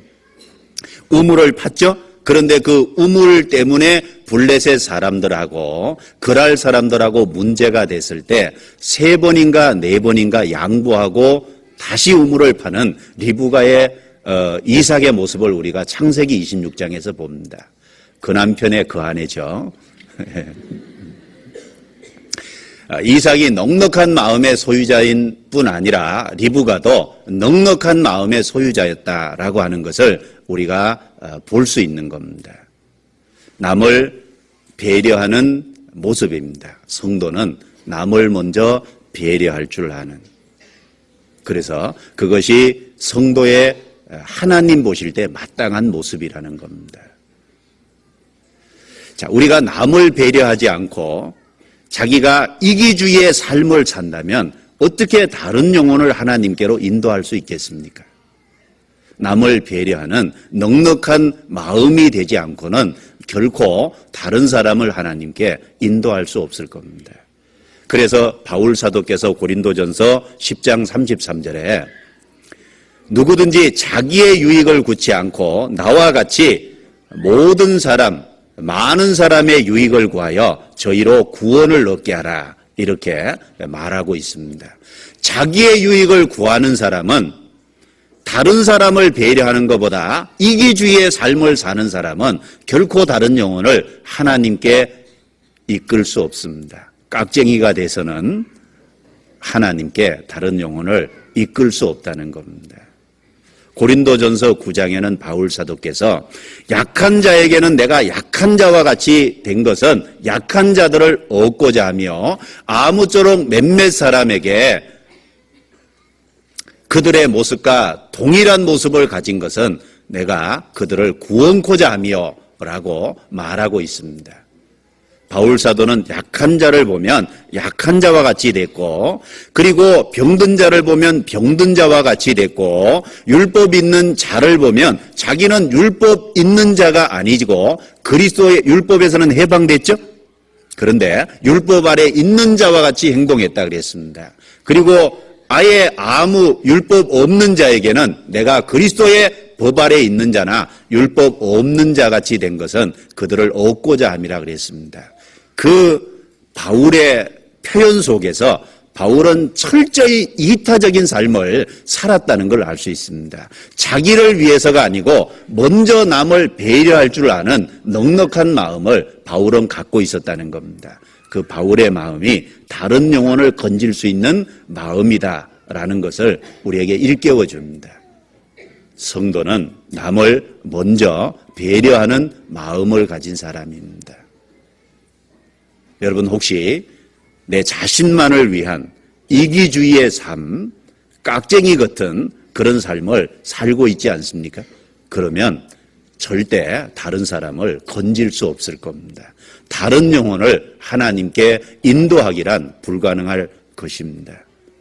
우물을 팠죠? 그런데 그 우물 때문에 블레셋 사람들하고 그랄 사람들하고 문제가 됐을 때 3번인가 4번인가 양보하고 다시 우물을 파는 리브가의 이삭의 모습을 우리가 창세기 26장에서 봅니다. 그 남편의 그 아내죠. 이삭이 넉넉한 마음의 소유자인 뿐 아니라 리브가도 넉넉한 마음의 소유자였다라고 하는 것을 우리가 볼 수 있는 겁니다. 남을 배려하는 모습입니다. 성도는 남을 먼저 배려할 줄 아는. 그래서 그것이 성도의 하나님 보실 때 마땅한 모습이라는 겁니다. 자, 우리가 남을 배려하지 않고 자기가 이기주의의 삶을 산다면 어떻게 다른 영혼을 하나님께로 인도할 수 있겠습니까? 남을 배려하는 넉넉한 마음이 되지 않고는 결코 다른 사람을 하나님께 인도할 수 없을 겁니다. 그래서 바울 사도께서 고린도전서 10장 33절에 누구든지 자기의 유익을 구치 않고 나와 같이 모든 사람, 많은 사람의 유익을 구하여 저희로 구원을 얻게 하라, 이렇게 말하고 있습니다. 자기의 유익을 구하는 사람은, 다른 사람을 배려하는 것보다 이기주의의 삶을 사는 사람은 결코 다른 영혼을 하나님께 이끌 수 없습니다. 깍쟁이가 돼서는 하나님께 다른 영혼을 이끌 수 없다는 겁니다. 고린도전서 9장에는 바울 사도께서 약한 자에게는 내가 약한 자와 같이 된 것은 약한 자들을 얻고자 하며 아무쪼록 몇몇 사람에게 그들의 모습과 동일한 모습을 가진 것은 내가 그들을 구원코자 하며 라고 말하고 있습니다. 바울 사도는 약한 자를 보면 약한 자와 같이 됐고, 그리고 병든 자를 보면 병든 자와 같이 됐고, 율법 있는 자를 보면 자기는 율법 있는 자가 아니고 그리스도의 율법에서는 해방됐죠? 그런데 율법 아래 있는 자와 같이 행동했다 그랬습니다. 그리고 아예 아무 율법 없는 자에게는 내가 그리스도의 법 아래 있는 자나 율법 없는 자 같이 된 것은 그들을 얻고자 함이라 그랬습니다. 그 바울의 표현 속에서 바울은 철저히 이타적인 삶을 살았다는 걸 알 수 있습니다. 자기를 위해서가 아니고 먼저 남을 배려할 줄 아는 넉넉한 마음을 바울은 갖고 있었다는 겁니다. 그 바울의 마음이 다른 영혼을 건질 수 있는 마음이다라는 것을 우리에게 일깨워 줍니다. 성도는 남을 먼저 배려하는 마음을 가진 사람입니다. 여러분, 혹시 내 자신만을 위한 이기주의의 삶, 깍쟁이 같은 그런 삶을 살고 있지 않습니까? 그러면 절대 다른 사람을 건질 수 없을 겁니다. 다른 영혼을 하나님께 인도하기란 불가능할 것입니다.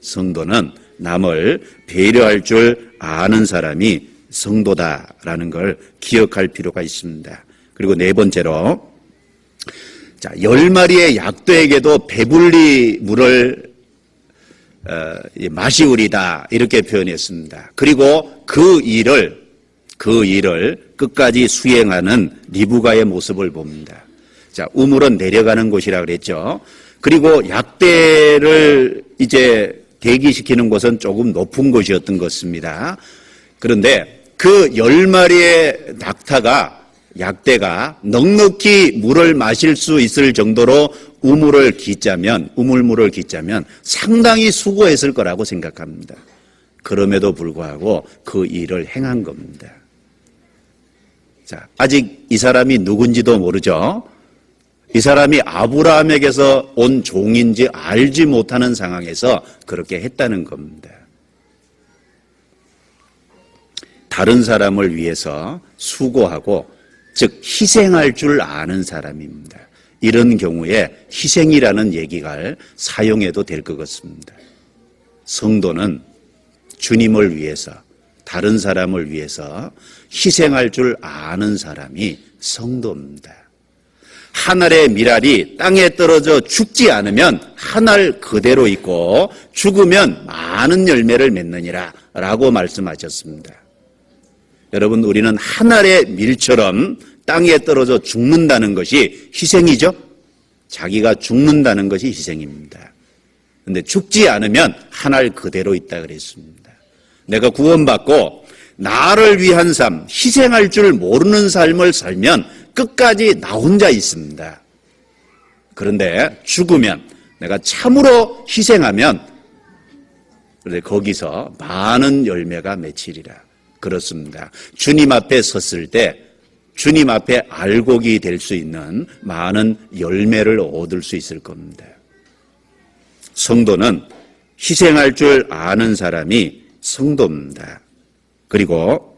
성도는 남을 배려할 줄 아는 사람이 성도다라는 걸 기억할 필요가 있습니다. 그리고 네 번째로, 10마리의 약도에게도 배불리 물을 마시우리다, 이렇게 표현했습니다. 그리고 그 일을 끝까지 수행하는 리브가의 모습을 봅니다. 자, 우물은 내려가는 곳이라 그랬죠. 그리고 약대를 이제 대기시키는 곳은 조금 높은 곳이었던 것입니다. 그런데 그 10마리의 약대가 넉넉히 물을 마실 수 있을 정도로 우물물을 깃자면 상당히 수고했을 거라고 생각합니다. 그럼에도 불구하고 그 일을 행한 겁니다. 자, 아직 이 사람이 누군지도 모르죠. 이 사람이 아브라함에게서 온 종인지 알지 못하는 상황에서 그렇게 했다는 겁니다. 다른 사람을 위해서 수고하고, 즉 희생할 줄 아는 사람입니다. 이런 경우에 희생이라는 얘기가 사용해도 될 것 같습니다. 성도는 주님을 위해서, 다른 사람을 위해서 희생할 줄 아는 사람이 성도입니다. 한 알의 밀알이 땅에 떨어져 죽지 않으면 한 알 그대로 있고 죽으면 많은 열매를 맺느니라 라고 말씀하셨습니다. 여러분, 우리는 한 알의 밀처럼 땅에 떨어져 죽는다는 것이 희생이죠? 자기가 죽는다는 것이 희생입니다. 그런데 죽지 않으면 한 알 그대로 있다 그랬습니다. 내가 구원받고 나를 위한 삶, 희생할 줄 모르는 삶을 살면 끝까지 나 혼자 있습니다. 그런데 죽으면, 내가 참으로 희생하면 그런데 거기서 많은 열매가 맺히리라. 그렇습니다. 주님 앞에 섰을 때 주님 앞에 알곡이 될 수 있는 많은 열매를 얻을 수 있을 겁니다. 성도는 희생할 줄 아는 사람이 성도입니다. 그리고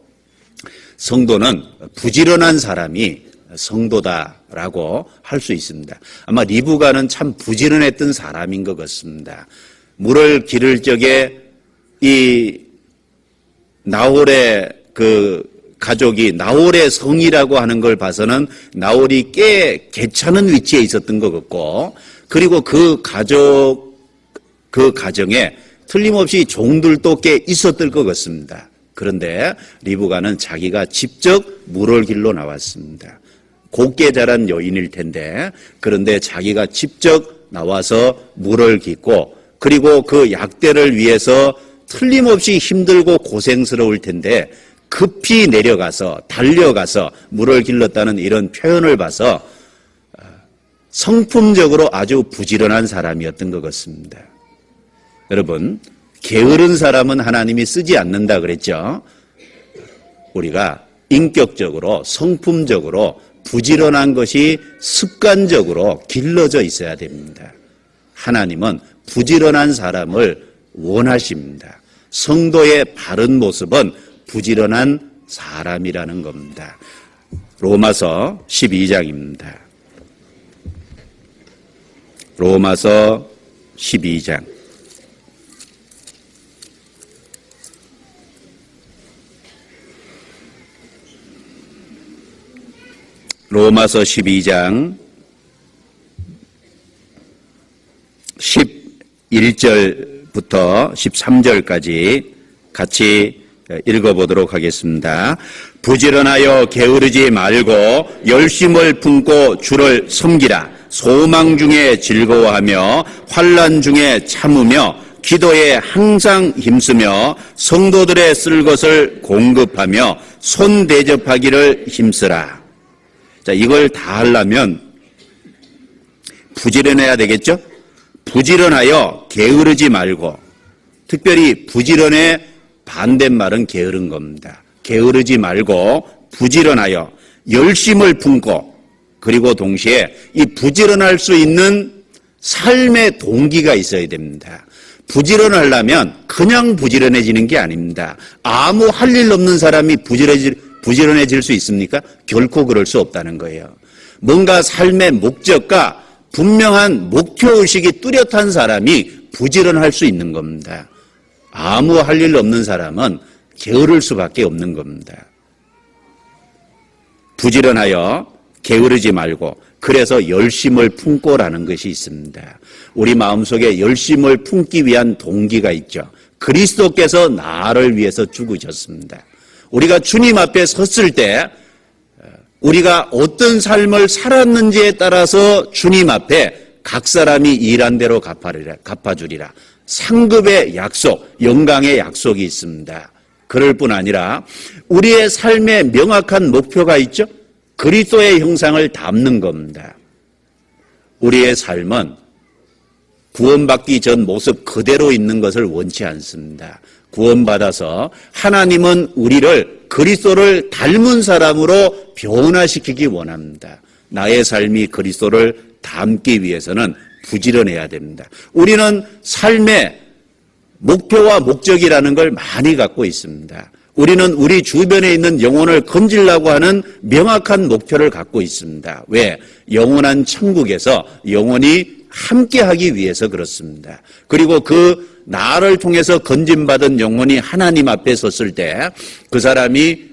성도는 부지런한 사람이 성도다라고 할 수 있습니다. 아마 리브가는 참 부지런했던 사람인 것 같습니다. 물을 기를 적에 이 나홀의 그 가족이 나홀의 성이라고 하는 걸 봐서는 나홀이 꽤 괜찮은 위치에 있었던 것 같고, 그리고 그 가정에 틀림없이 종들도 꽤 있었을 것 같습니다. 그런데 리브가는 자기가 직접 물을 길러 나왔습니다. 곱게 자란 여인일 텐데, 그런데 자기가 직접 나와서 물을 깃고, 그리고 그 약대를 위해서 틀림없이 힘들고 고생스러울 텐데 급히 내려가서 달려가서 물을 길렀다는 이런 표현을 봐서 성품적으로 아주 부지런한 사람이었던 것 같습니다. 여러분, 게으른 사람은 하나님이 쓰지 않는다 그랬죠. 우리가 인격적으로, 성품적으로 부지런한 것이 습관적으로 길러져 있어야 됩니다. 하나님은 부지런한 사람을 원하십니다. 성도의 바른 모습은 부지런한 사람이라는 겁니다. 로마서 12장입니다. 로마서 12장. 로마서 12장 11절부터 13절까지 같이 읽어보도록 하겠습니다. 부지런하여 게으르지 말고 열심을 품고 주를 섬기라. 소망 중에 즐거워하며 환난 중에 참으며 기도에 항상 힘쓰며 성도들의 쓸 것을 공급하며 손 대접하기를 힘쓰라. 자, 이걸 다 하려면 부지런해야 되겠죠? 부지런하여 게으르지 말고, 특별히 부지런의 반대말은 게으른 겁니다. 게으르지 말고 부지런하여 열심을 품고, 그리고 동시에 이 부지런할 수 있는 삶의 동기가 있어야 됩니다. 부지런하려면 그냥 부지런해지는 게 아닙니다. 아무 할 일 없는 사람이 부지런해질 수 있습니까? 결코 그럴 수 없다는 거예요. 뭔가 삶의 목적과 분명한 목표의식이 뚜렷한 사람이 부지런할 수 있는 겁니다. 아무 할 일 없는 사람은 게으를 수밖에 없는 겁니다. 부지런하여 게으르지 말고, 그래서 열심을 품고라는 것이 있습니다. 우리 마음속에 열심을 품기 위한 동기가 있죠. 그리스도께서 나를 위해서 죽으셨습니다. 우리가 주님 앞에 섰을 때 우리가 어떤 삶을 살았는지에 따라서 주님 앞에 각 사람이 일한 대로 갚아주리라. 상급의 약속, 영광의 약속이 있습니다. 그럴 뿐 아니라 우리의 삶에 명확한 목표가 있죠. 그리스도의 형상을 담는 겁니다. 우리의 삶은 구원받기 전 모습 그대로 있는 것을 원치 않습니다. 구원받아서 하나님은 우리를 그리스도를 닮은 사람으로 변화시키기 원합니다. 나의 삶이 그리스도를 닮기 위해서는 부지런해야 됩니다. 우리는 삶의 목표와 목적이라는 걸 많이 갖고 있습니다. 우리는 우리 주변에 있는 영혼을 건지려고 하는 명확한 목표를 갖고 있습니다. 왜? 영원한 천국에서 영원히 함께하기 위해서 그렇습니다. 그리고 그 나를 통해서 건진받은 영혼이 하나님 앞에 섰을 때 그 사람이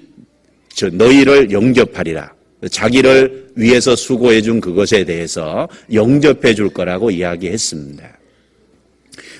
너희를 영접하리라. 자기를 위해서 수고해 준 그것에 대해서 영접해 줄 거라고 이야기했습니다.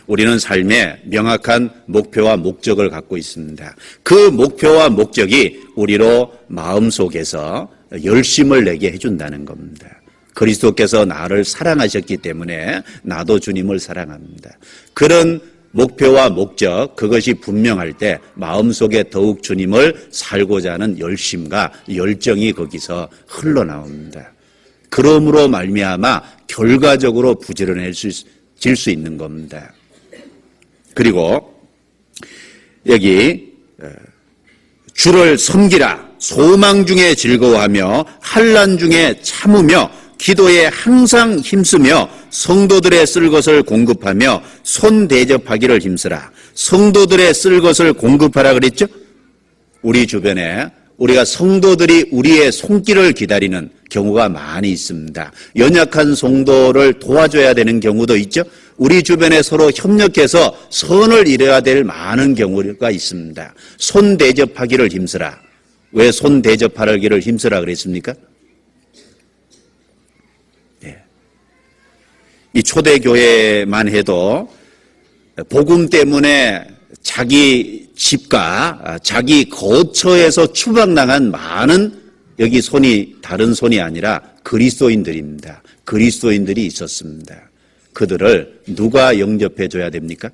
우리는 삶에 명확한 목표와 목적을 갖고 있습니다. 그 목표와 목적이 우리로 마음속에서 열심을 내게 해준다는 겁니다. 그리스도께서 나를 사랑하셨기 때문에 나도 주님을 사랑합니다. 그런 목표와 목적, 그것이 분명할 때 마음속에 더욱 주님을 살고자 하는 열심과 열정이 거기서 흘러나옵니다. 그러므로 말미암아 결과적으로 부지런해질 수 있는 겁니다. 그리고 여기 주를 섬기라. 소망 중에 즐거워하며 환난 중에 참으며 기도에 항상 힘쓰며 성도들의 쓸 것을 공급하며 손 대접하기를 힘쓰라. 성도들의 쓸 것을 공급하라 그랬죠? 우리 주변에 우리가 성도들이 우리의 손길을 기다리는 경우가 많이 있습니다. 연약한 성도를 도와줘야 되는 경우도 있죠. 우리 주변에 서로 협력해서 선을 이뤄야 될 많은 경우가 있습니다. 손 대접하기를 힘쓰라. 왜 손 대접하기를 힘쓰라 그랬습니까? 이 초대교회만 해도 복음 때문에 자기 집과 자기 거처에서 추방당한 많은 여기 손이 다른 손이 아니라 그리스도인들입니다. 그리스도인들이 있었습니다. 그들을 누가 영접해 줘야 됩니까?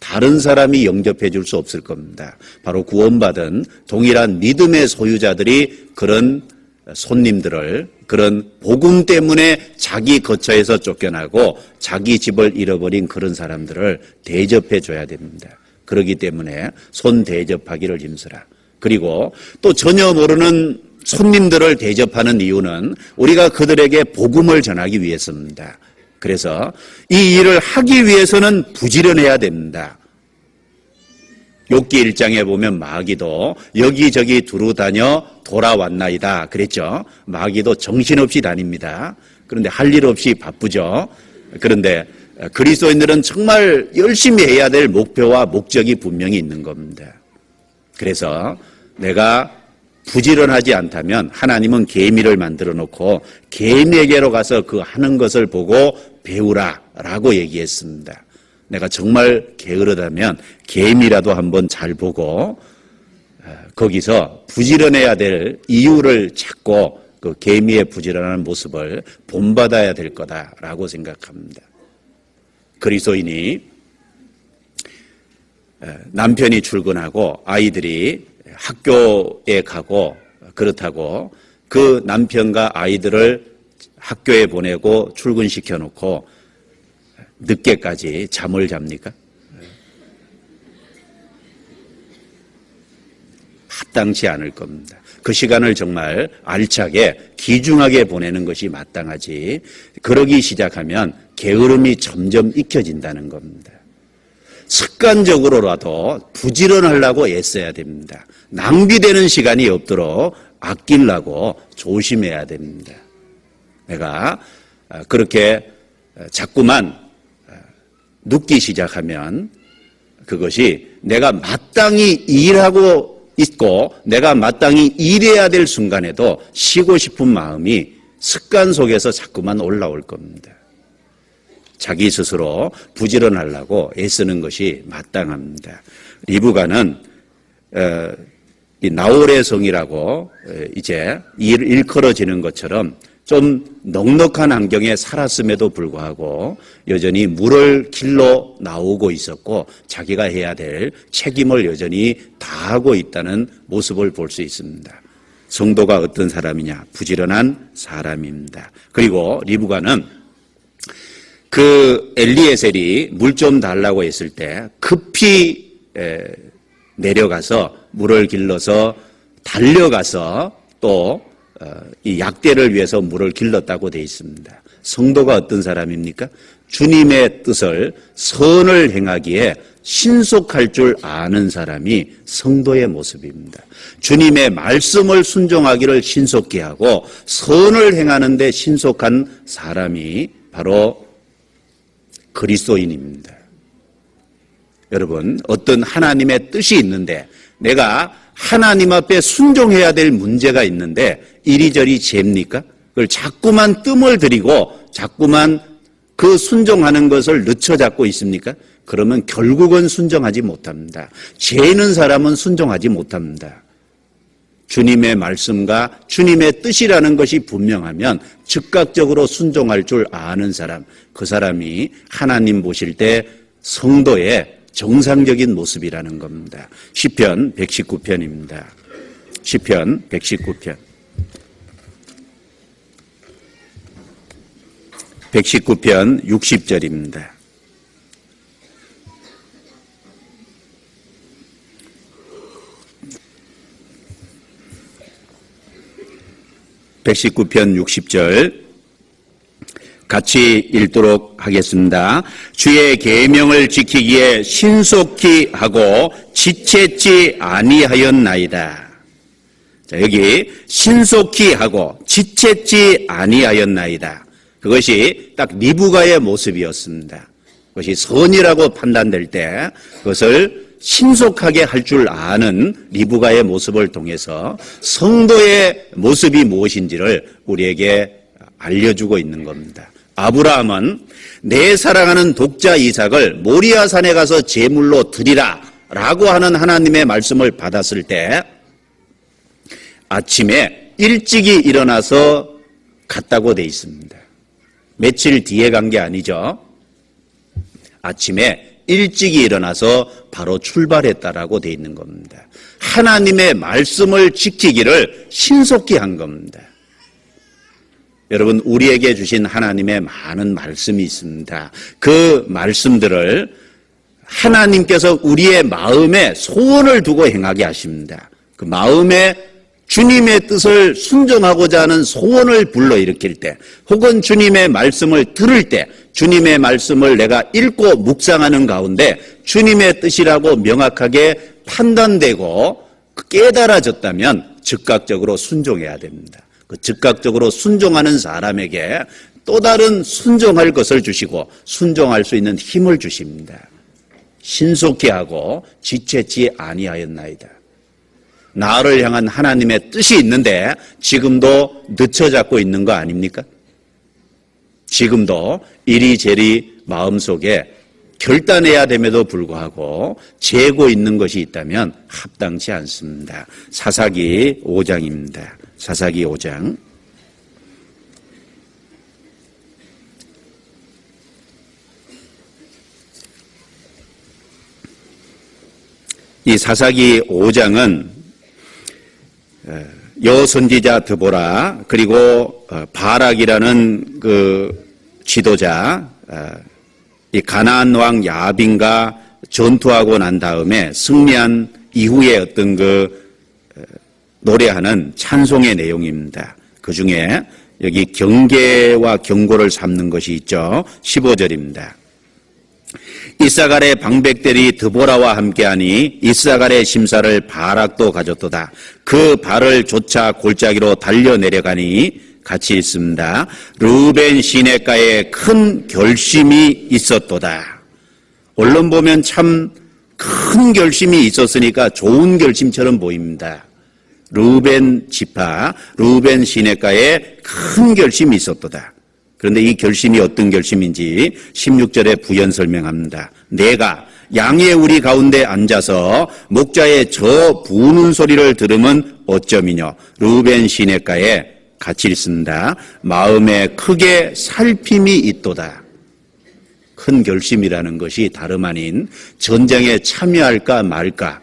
다른 사람이 영접해 줄 수 없을 겁니다. 바로 구원받은 동일한 믿음의 소유자들이 그런 손님들을, 그런 복음 때문에 자기 거처에서 쫓겨나고 자기 집을 잃어버린 그런 사람들을 대접해 줘야 됩니다. 그렇기 때문에 손 대접하기를 힘쓰라. 그리고 또 전혀 모르는 손님들을 대접하는 이유는 우리가 그들에게 복음을 전하기 위해서입니다. 그래서 이 일을 하기 위해서는 부지런해야 됩니다. 욥기 1장에 보면 마귀도 여기저기 두루다녀 돌아왔나이다 그랬죠. 마귀도 정신없이 다닙니다. 그런데 할 일 없이 바쁘죠. 그런데 그리스도인들은 정말 열심히 해야 될 목표와 목적이 분명히 있는 겁니다. 그래서 내가 부지런하지 않다면 하나님은 개미를 만들어 놓고 개미에게로 가서 그 하는 것을 보고 배우라라고 얘기했습니다. 내가 정말 게으르다면 개미라도 한번 잘 보고 거기서 부지런해야 될 이유를 찾고 그 개미의 부지런한 모습을 본받아야 될 거다라고 생각합니다. 그리스도인이 남편이 출근하고 아이들이 학교에 가고 그렇다고 그 남편과 아이들을 학교에 보내고 출근시켜 놓고 늦게까지 잠을 잡니까? 합당치 않을 겁니다. 그 시간을 정말 알차게 귀중하게 보내는 것이 마땅하지 그러기 시작하면 게으름이 점점 익혀진다는 겁니다. 습관적으로라도 부지런하려고 애써야 됩니다. 낭비되는 시간이 없도록 아끼려고 조심해야 됩니다. 내가 그렇게 자꾸만 눕기 시작하면 그것이 내가 마땅히 일하고 있고 내가 마땅히 일해야 될 순간에도 쉬고 싶은 마음이 습관 속에서 자꾸만 올라올 겁니다. 자기 스스로 부지런하려고 애쓰는 것이 마땅합니다. 리브가는 이 나홀의 성이라고 이제 일컬어지는 것처럼 좀 넉넉한 환경에 살았음에도 불구하고 여전히 물을 길러 나오고 있었고 자기가 해야 될 책임을 여전히 다하고 있다는 모습을 볼 수 있습니다. 성도가 어떤 사람이냐? 부지런한 사람입니다. 그리고 리브가는 그 엘리에셀이 물 좀 달라고 했을 때 급히 내려가서 물을 길러서 달려가서 또 이 약대를 위해서 물을 길렀다고 되어 있습니다. 성도가 어떤 사람입니까? 주님의 뜻을 선을 행하기에 신속할 줄 아는 사람이 성도의 모습입니다. 주님의 말씀을 순종하기를 신속히 하고 선을 행하는 데 신속한 사람이 바로 그리스도인입니다. 여러분, 어떤 하나님의 뜻이 있는데 내가 하나님 앞에 순종해야 될 문제가 있는데 이리저리 잽니까? 그걸 자꾸만 뜸을 들이고 자꾸만 그 순종하는 것을 늦춰잡고 있습니까? 그러면 결국은 순종하지 못합니다. 죄는 사람은 순종하지 못합니다. 주님의 말씀과 주님의 뜻이라는 것이 분명하면 즉각적으로 순종할 줄 아는 사람, 그 사람이 하나님 보실 때 성도의 정상적인 모습이라는 겁니다. 시편 119편입니다. 시편 119편. 119편 60절입니다. (119편) 60절 같이 읽도록 하겠습니다. 주의 계명을 지키기에 신속히 하고 지체치 아니하였나이다. 자, 여기 신속히 하고 지체치 아니하였나이다. 그것이 딱 리브가의 모습이었습니다. 그것이 선이라고 판단될 때 그것을 신속하게 할 줄 아는 리브가의 모습을 통해서 성도의 모습이 무엇인지를 우리에게 알려주고 있는 겁니다. 아브라함은 내 사랑하는 독자 이삭을 모리아산에 가서 제물로 드리라 라고 하는 하나님의 말씀을 받았을 때 아침에 일찍이 일어나서 갔다고 돼 있습니다. 며칠 뒤에 간 게 아니죠. 아침에 일찍이 일어나서 바로 출발했다라고 돼 있는 겁니다. 하나님의 말씀을 지키기를 신속히 한 겁니다. 여러분, 우리에게 주신 하나님의 많은 말씀이 있습니다. 그 말씀들을 하나님께서 우리의 마음에 소원을 두고 행하게 하십니다. 그 마음에 주님의 뜻을 순종하고자 하는 소원을 불러일으킬 때, 혹은 주님의 말씀을 들을 때, 주님의 말씀을 내가 읽고 묵상하는 가운데 주님의 뜻이라고 명확하게 판단되고 깨달아졌다면 즉각적으로 순종해야 됩니다. 그 즉각적으로 순종하는 사람에게 또 다른 순종할 것을 주시고 순종할 수 있는 힘을 주십니다. 신속히 하고 지체치 아니하였나이다. 나를 향한 하나님의 뜻이 있는데 지금도 늦춰잡고 있는 거 아닙니까? 지금도 이리저리 마음속에 결단해야 됨에도 불구하고 재고 있는 것이 있다면 합당치 않습니다. 사사기 5장입니다. 사사기 5장. 이 사사기 5장은 여선지자 드보라 그리고 바락이라는 그 지도자 이 가나안 왕 야빈과 전투하고 난 다음에 승리한 이후에 어떤 그 노래하는 찬송의 내용입니다. 그 중에 여기 경계와 경고를 삼는 것이 있죠. 15절입니다. 이사갈의 방백들이 드보라와 함께하니 이사갈의 심사를 바락도 가졌도다. 그 발을 쫓아 골짜기로 달려 내려가니 같이 있습니다. 르우벤 시내가에 큰 결심이 있었도다. 언론 보면 참 큰 결심이 있었으니까 좋은 결심처럼 보입니다. 르우벤 지파, 르우벤 시내가에 큰 결심이 있었도다. 그런데 이 결심이 어떤 결심인지 16절에 부연 설명합니다. 내가 양의 우리 가운데 앉아서 목자의 저 부는 소리를 들으면 어쩌미뇨. 르우벤 시내가에 같이 읽습니다. 마음에 크게 살핌이 있도다. 큰 결심이라는 것이 다름 아닌 전쟁에 참여할까 말까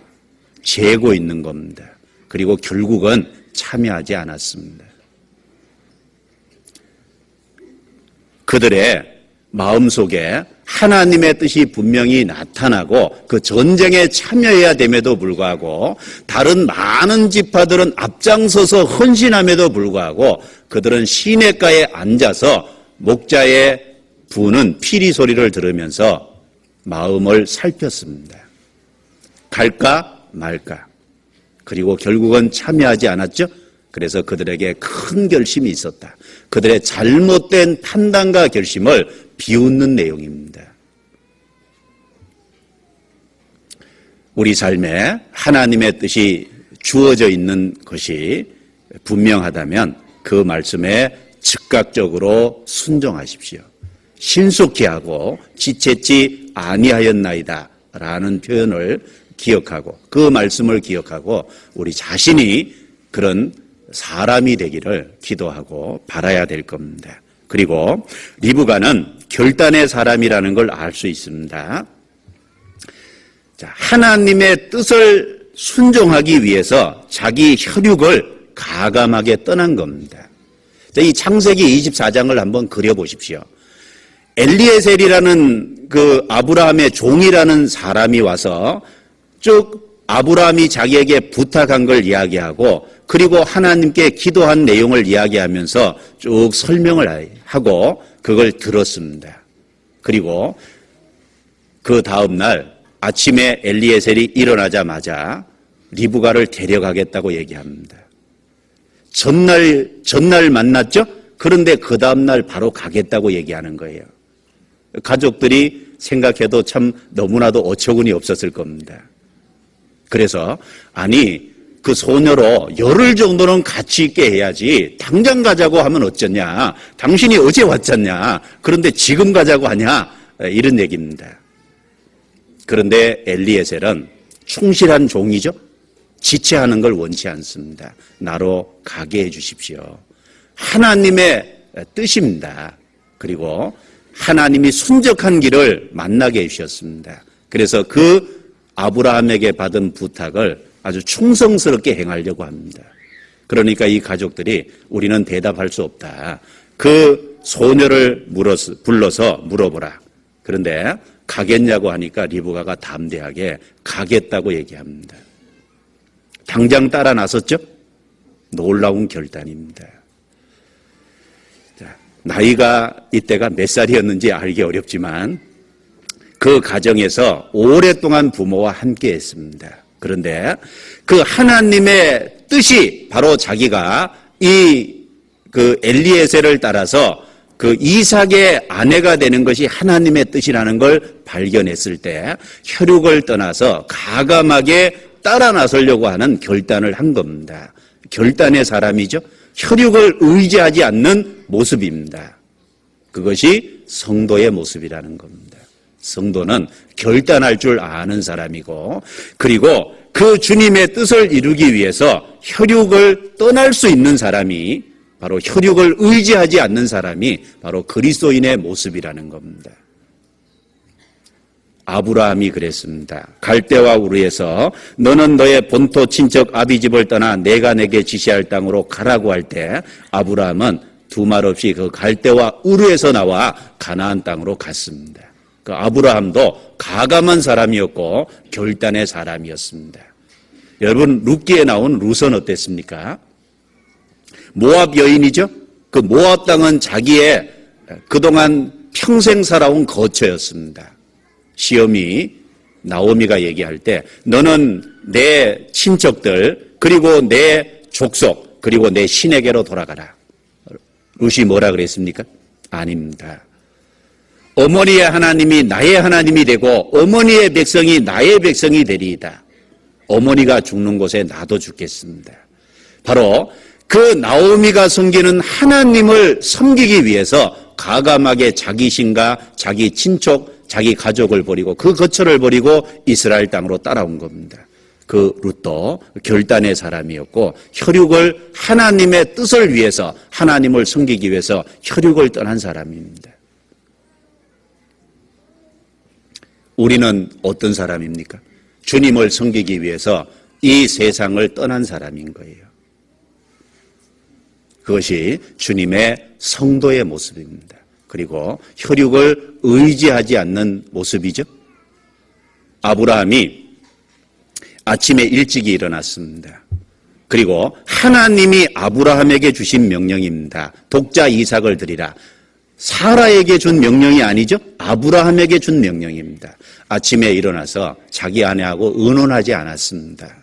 재고 있는 겁니다. 그리고 결국은 참여하지 않았습니다. 그들의 마음속에 하나님의 뜻이 분명히 나타나고 그 전쟁에 참여해야 됨에도 불구하고 다른 많은 지파들은 앞장서서 헌신함에도 불구하고 그들은 시냇가에 앉아서 목자의 부는 피리 소리를 들으면서 마음을 살폈습니다. 갈까 말까. 그리고 결국은 참여하지 않았죠. 그래서 그들에게 큰 결심이 있었다. 그들의 잘못된 판단과 결심을 비웃는 내용입니다. 우리 삶에 하나님의 뜻이 주어져 있는 것이 분명하다면 그 말씀에 즉각적으로 순종하십시오. 신속히 하고 지체치 아니하였나이다 라는 표현을 기억하고 그 말씀을 기억하고 우리 자신이 그런 사람이 되기를 기도하고 바라야 될 겁니다. 그리고 리브가는 결단의 사람이라는 걸 알 수 있습니다. 자, 하나님의 뜻을 순종하기 위해서 자기 혈육을 가감하게 떠난 겁니다. 자, 이 창세기 24장을 한번 그려보십시오. 엘리에셀이라는 그 아브라함의 종이라는 사람이 와서 쭉 아브라함이 자기에게 부탁한 걸 이야기하고 그리고 하나님께 기도한 내용을 이야기하면서 쭉 설명을 하고 그걸 들었습니다. 그리고 그 다음 날 아침에 엘리에셀이 일어나자마자 리브가를 데려가겠다고 얘기합니다. 전날 만났죠? 그런데 그 다음 날 바로 가겠다고 얘기하는 거예요. 가족들이 생각해도 참 너무나도 어처구니 없었을 겁니다. 그래서 아니 그 소녀로 열흘 정도는 같이 있게 해야지 당장 가자고 하면 어쩌냐. 당신이 어제 왔잖냐. 그런데 지금 가자고 하냐. 이런 얘기입니다. 그런데 엘리에셀은 충실한 종이죠. 지체하는 걸 원치 않습니다. 나로 가게 해 주십시오. 하나님의 뜻입니다. 그리고 하나님이 순적한 길을 만나게 해주셨습니다. 그래서 그 아브라함에게 받은 부탁을 아주 충성스럽게 행하려고 합니다. 그러니까 이 가족들이 우리는 대답할 수 없다. 그 소녀를 불러서 물어보라. 그런데 가겠냐고 하니까 리브가가 담대하게 가겠다고 얘기합니다. 당장 따라 나섰죠? 놀라운 결단입니다. 자, 나이가 이때가 몇 살이었는지 알기 어렵지만 그 가정에서 오랫동안 부모와 함께 했습니다. 그런데 그 하나님의 뜻이 바로 자기가 그 엘리에셀을 따라서 그 이삭의 아내가 되는 것이 하나님의 뜻이라는 걸 발견했을 때 혈육을 떠나서 가감하게 따라 나서려고 하는 결단을 한 겁니다. 결단의 사람이죠. 혈육을 의지하지 않는 모습입니다. 그것이 성도의 모습이라는 겁니다. 성도는 결단할 줄 아는 사람이고 그리고 그 주님의 뜻을 이루기 위해서 혈육을 떠날 수 있는 사람이 바로 혈육을 의지하지 않는 사람이 바로 그리스도인의 모습이라는 겁니다. 아브라함이 그랬습니다. 갈대와 우르에서 너는 너의 본토 친척 아비집을 떠나 내가 내게 지시할 땅으로 가라고 할 때 아브라함은 두말 없이 그 갈대와 우르에서 나와 가나안 땅으로 갔습니다. 그 아브라함도 가감한 사람이었고 결단의 사람이었습니다. 여러분 룻기에 나온 룻은 어땠습니까? 모압 여인이죠. 그 모압 땅은 자기의 그동안 평생 살아온 거처였습니다. 시어미 나오미가 얘기할 때 너는 내 친척들 그리고 내 족속 그리고 내 신에게로 돌아가라. 룻이 뭐라 그랬습니까? 아닙니다. 어머니의 하나님이 나의 하나님이 되고 어머니의 백성이 나의 백성이 되리이다. 어머니가 죽는 곳에 나도 죽겠습니다. 바로 그 나오미가 섬기는 하나님을 섬기기 위해서 가감하게 자기 신과 자기 친척, 자기 가족을 버리고 그 거처를 버리고 이스라엘 땅으로 따라온 겁니다. 그 룻도 결단의 사람이었고 혈육을 하나님의 뜻을 위해서 하나님을 섬기기 위해서 혈육을 떠난 사람입니다. 우리는 어떤 사람입니까? 주님을 섬기기 위해서 이 세상을 떠난 사람인 거예요. 그것이 주님의 성도의 모습입니다. 그리고 혈육을 의지하지 않는 모습이죠. 아브라함이 아침에 일찍이 일어났습니다. 그리고 하나님이 아브라함에게 주신 명령입니다. 독자 이삭을 드리라. 사라에게 준 명령이 아니죠. 아브라함에게 준 명령입니다. 아침에 일어나서 자기 아내하고 의논하지 않았습니다.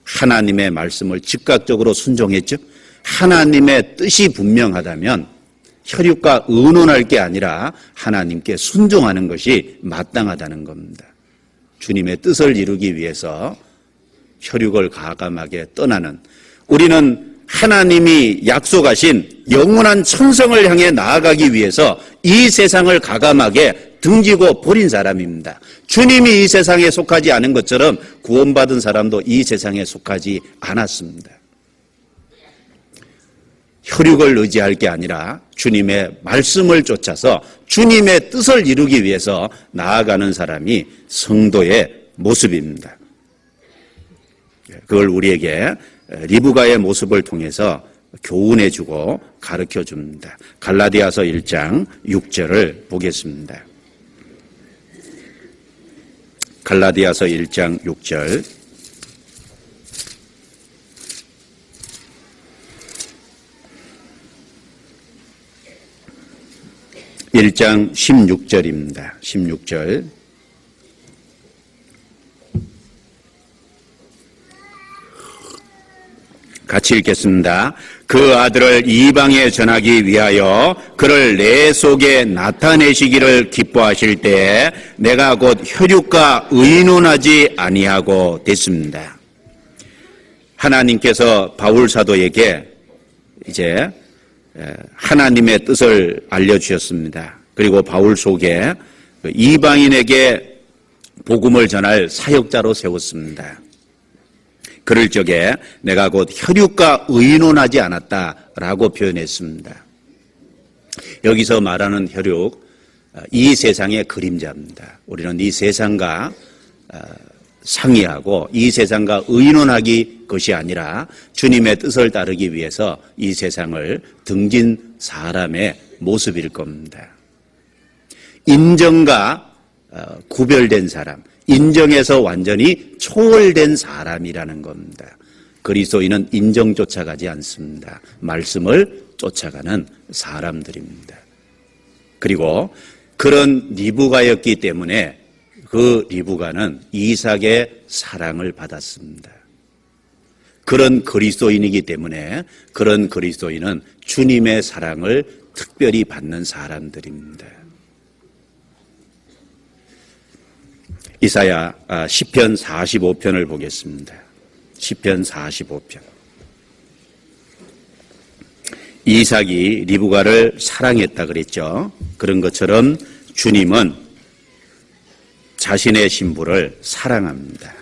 하나님의 말씀을 즉각적으로 순종했죠. 하나님의 뜻이 분명하다면 혈육과 의논할 게 아니라 하나님께 순종하는 것이 마땅하다는 겁니다. 주님의 뜻을 이루기 위해서 혈육을 과감하게 떠나는, 우리는 하나님이 약속하신 영원한 천성을 향해 나아가기 위해서 이 세상을 과감하게 등지고 버린 사람입니다. 주님이 이 세상에 속하지 않은 것처럼 구원받은 사람도 이 세상에 속하지 않았습니다. 혈육을 의지할 게 아니라 주님의 말씀을 쫓아서 주님의 뜻을 이루기 위해서 나아가는 사람이 성도의 모습입니다. 그걸 우리에게 리브가의 모습을 통해서 교훈해주고 가르쳐줍니다. 갈라디아서 1장 6절을 보겠습니다. 갈라디아서 1장 6절. (1장) 16절입니다. 16절. 같이 읽겠습니다. 그 아들을 이방에 전하기 위하여 그를 내 속에 나타내시기를 기뻐하실 때에 내가 곧 혈육과 의논하지 아니하고 됐습니다. 하나님께서 바울 사도에게 이제 하나님의 뜻을 알려주셨습니다. 그리고 바울 속에 이방인에게 복음을 전할 사역자로 세웠습니다. 그럴 적에 내가 곧 혈육과 의논하지 않았다라고 표현했습니다. 여기서 말하는 혈육, 이 세상의 그림자입니다. 우리는 이 세상과 상의하고 이 세상과 의논하기 것이 아니라 주님의 뜻을 따르기 위해서 이 세상을 등진 사람의 모습일 겁니다. 인정과 구별된 사람, 인정에서 완전히 초월된 사람이라는 겁니다. 그리스도인은 인정 쫓아가지 않습니다. 말씀을 쫓아가는 사람들입니다. 그리고 그런 리브가였기 때문에 그 리브가는 이삭의 사랑을 받았습니다. 그런 그리스도인이기 때문에 그런 그리스도인은 주님의 사랑을 특별히 받는 사람들입니다. 이사야 시편 45편을 보겠습니다. 시편 45편. 이삭이 리브가를 사랑했다 그랬죠. 그런 것처럼 주님은 자신의 신부를 사랑합니다.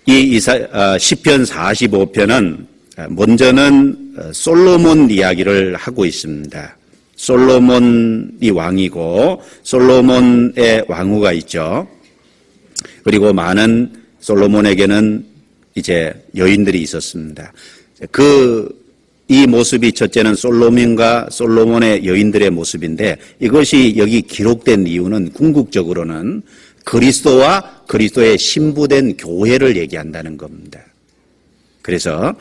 이 시편 45편은 먼저는 솔로몬 이야기를 하고 있습니다. 솔로몬이 왕이고 솔로몬의 왕후가 있죠. 그리고 많은 솔로몬에게는 이제 여인들이 있었습니다. 이 모습이 첫째는 솔로몬과 솔로몬의 여인들의 모습인데 이것이 여기 기록된 이유는 궁극적으로는 그리스도와 그리스도의 신부된 교회를 얘기한다는 겁니다. 그래서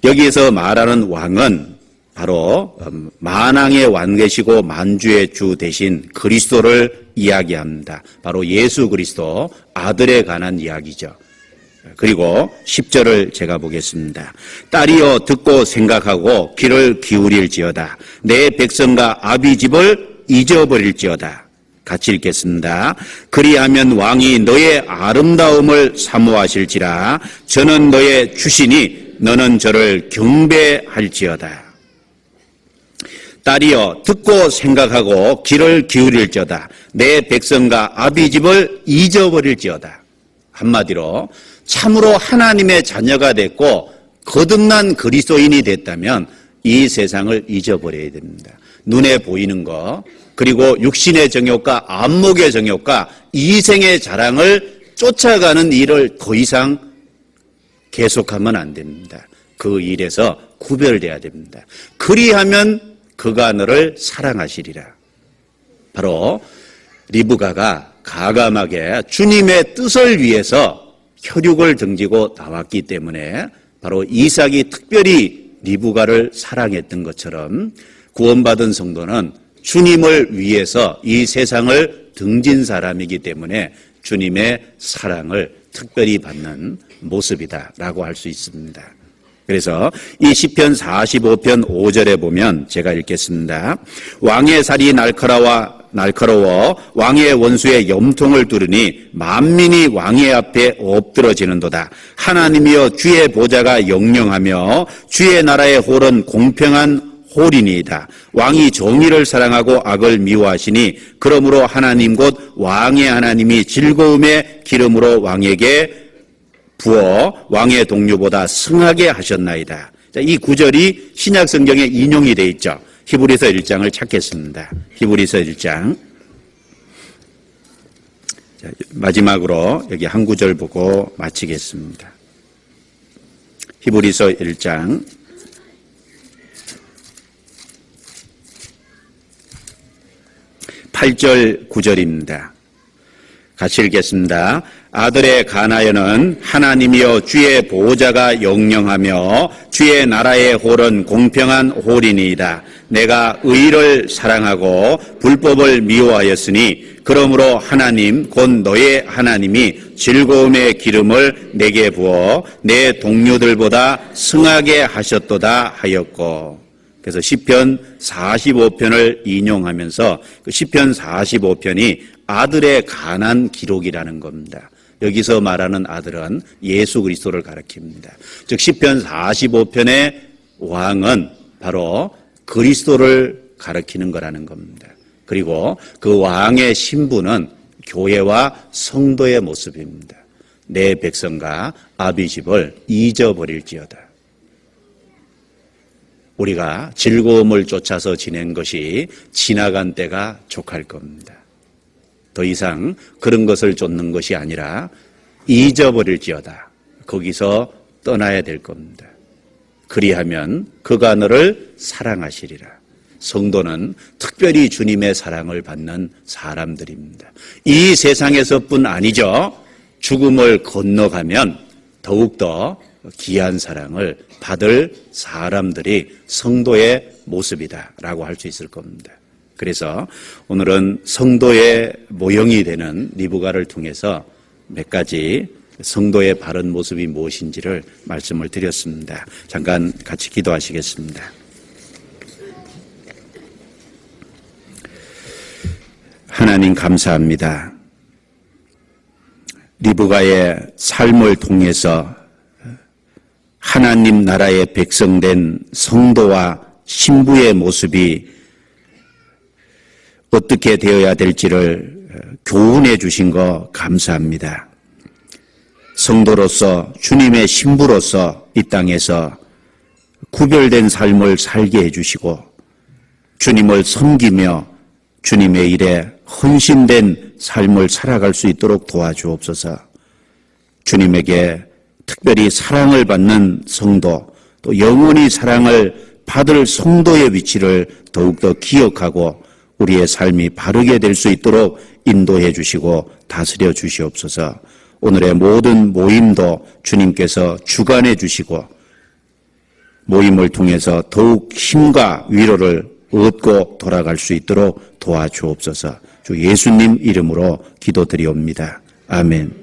여기에서 말하는 왕은 바로 만왕의 왕 되시고 만주의 주 되신 그리스도를 이야기합니다. 바로 예수 그리스도 아들에 관한 이야기죠. 그리고 10절을 제가 보겠습니다. 딸이여 듣고 생각하고 귀를 기울일지어다. 내 백성과 아비 집을 잊어버릴지어다. 같이 읽겠습니다. 그리하면 왕이 너의 아름다움을 사모하실지라. 저는 너의 주시니 너는 저를 경배할지어다. 딸이여 듣고 생각하고 귀를 기울일지어다. 내 백성과 아비 집을 잊어버릴지어다. 한마디로 참으로 하나님의 자녀가 됐고 거듭난 그리스도인이 됐다면 이 세상을 잊어버려야 됩니다. 눈에 보이는 거, 그리고 육신의 정욕과 안목의 정욕과 이생의 자랑을 쫓아가는 일을 더 이상 계속하면 안 됩니다. 그 일에서 구별돼야 됩니다. 그리하면 그가 너를 사랑하시리라. 바로 리브가가 가감하게 주님의 뜻을 위해서 혈육을 등지고 나왔기 때문에 바로 이삭이 특별히 리브가를 사랑했던 것처럼 구원받은 성도는 주님을 위해서 이 세상을 등진 사람이기 때문에 주님의 사랑을 특별히 받는 모습이다라고 할 수 있습니다. 그래서 이 시편 45편 5절에 보면 제가 읽겠습니다. 왕의 살이 날카로워 왕의 원수의 염통을 뚫으니 만민이 왕의 앞에 엎드러지는도다. 하나님이여 주의 보좌가 영영하며 주의 나라의 홀은 공평한 홀이니이다. 왕이 정의를 사랑하고 악을 미워하시니 그러므로 하나님 곧 왕의 하나님이 즐거움의 기름으로 왕에게 부어 왕의 동료보다 승하게 하셨나이다. 자, 이 구절이 신약 성경에 인용이 되어 있죠. 히브리서 1장을 찾겠습니다. 히브리서 1장. 자, 마지막으로 여기 한 구절 보고 마치겠습니다. 히브리서 1장 8절 9절입니다. 같이 읽겠습니다. 아들의 가나여는 하나님이여 주의 보호자가 영영하며 주의 나라의 홀은 공평한 홀이니이다. 내가 의를 사랑하고 불법을 미워하였으니 그러므로 하나님 곧 너의 하나님이 즐거움의 기름을 내게 부어 내 동료들보다 승하게 하셨도다 하였고. 그래서 시편 45편을 인용하면서 그 시편 45편이 아들의 가난 기록이라는 겁니다. 여기서 말하는 아들은 예수 그리스도를 가리킵니다. 즉 시편 45편의 왕은 바로 그리스도를 가리키는 거라는 겁니다. 그리고 그 왕의 신분은 교회와 성도의 모습입니다. 내 백성과 아비 집을 잊어버릴지어다. 우리가 즐거움을 쫓아서 지낸 것이 지나간 때가 족할 겁니다. 더 이상 그런 것을 쫓는 것이 아니라 잊어버릴지어다. 거기서 떠나야 될 겁니다. 그리하면 그가 너를 사랑하시리라. 성도는 특별히 주님의 사랑을 받는 사람들입니다. 이 세상에서뿐 아니죠. 죽음을 건너가면 더욱더 귀한 사랑을 받을 사람들이 성도의 모습이다라고 할 수 있을 겁니다. 그래서 오늘은 성도의 모형이 되는 리브가를 통해서 몇 가지 성도의 바른 모습이 무엇인지를 말씀을 드렸습니다. 잠깐 같이 기도하시겠습니다. 하나님 감사합니다. 리브가의 삶을 통해서 하나님 나라의 백성된 성도와 신부의 모습이 어떻게 되어야 될지를 교훈해 주신 거 감사합니다. 성도로서 주님의 신부로서 이 땅에서 구별된 삶을 살게 해주시고 주님을 섬기며 주님의 일에 헌신된 삶을 살아갈 수 있도록 도와주옵소서. 주님에게 특별히 사랑을 받는 성도, 또 영원히 사랑을 받을 성도의 위치를 더욱더 기억하고 우리의 삶이 바르게 될 수 있도록 인도해 주시고 다스려 주시옵소서. 오늘의 모든 모임도 주님께서 주관해 주시고 모임을 통해서 더욱 힘과 위로를 얻고 돌아갈 수 있도록 도와주옵소서. 주 예수님 이름으로 기도드리옵니다. 아멘.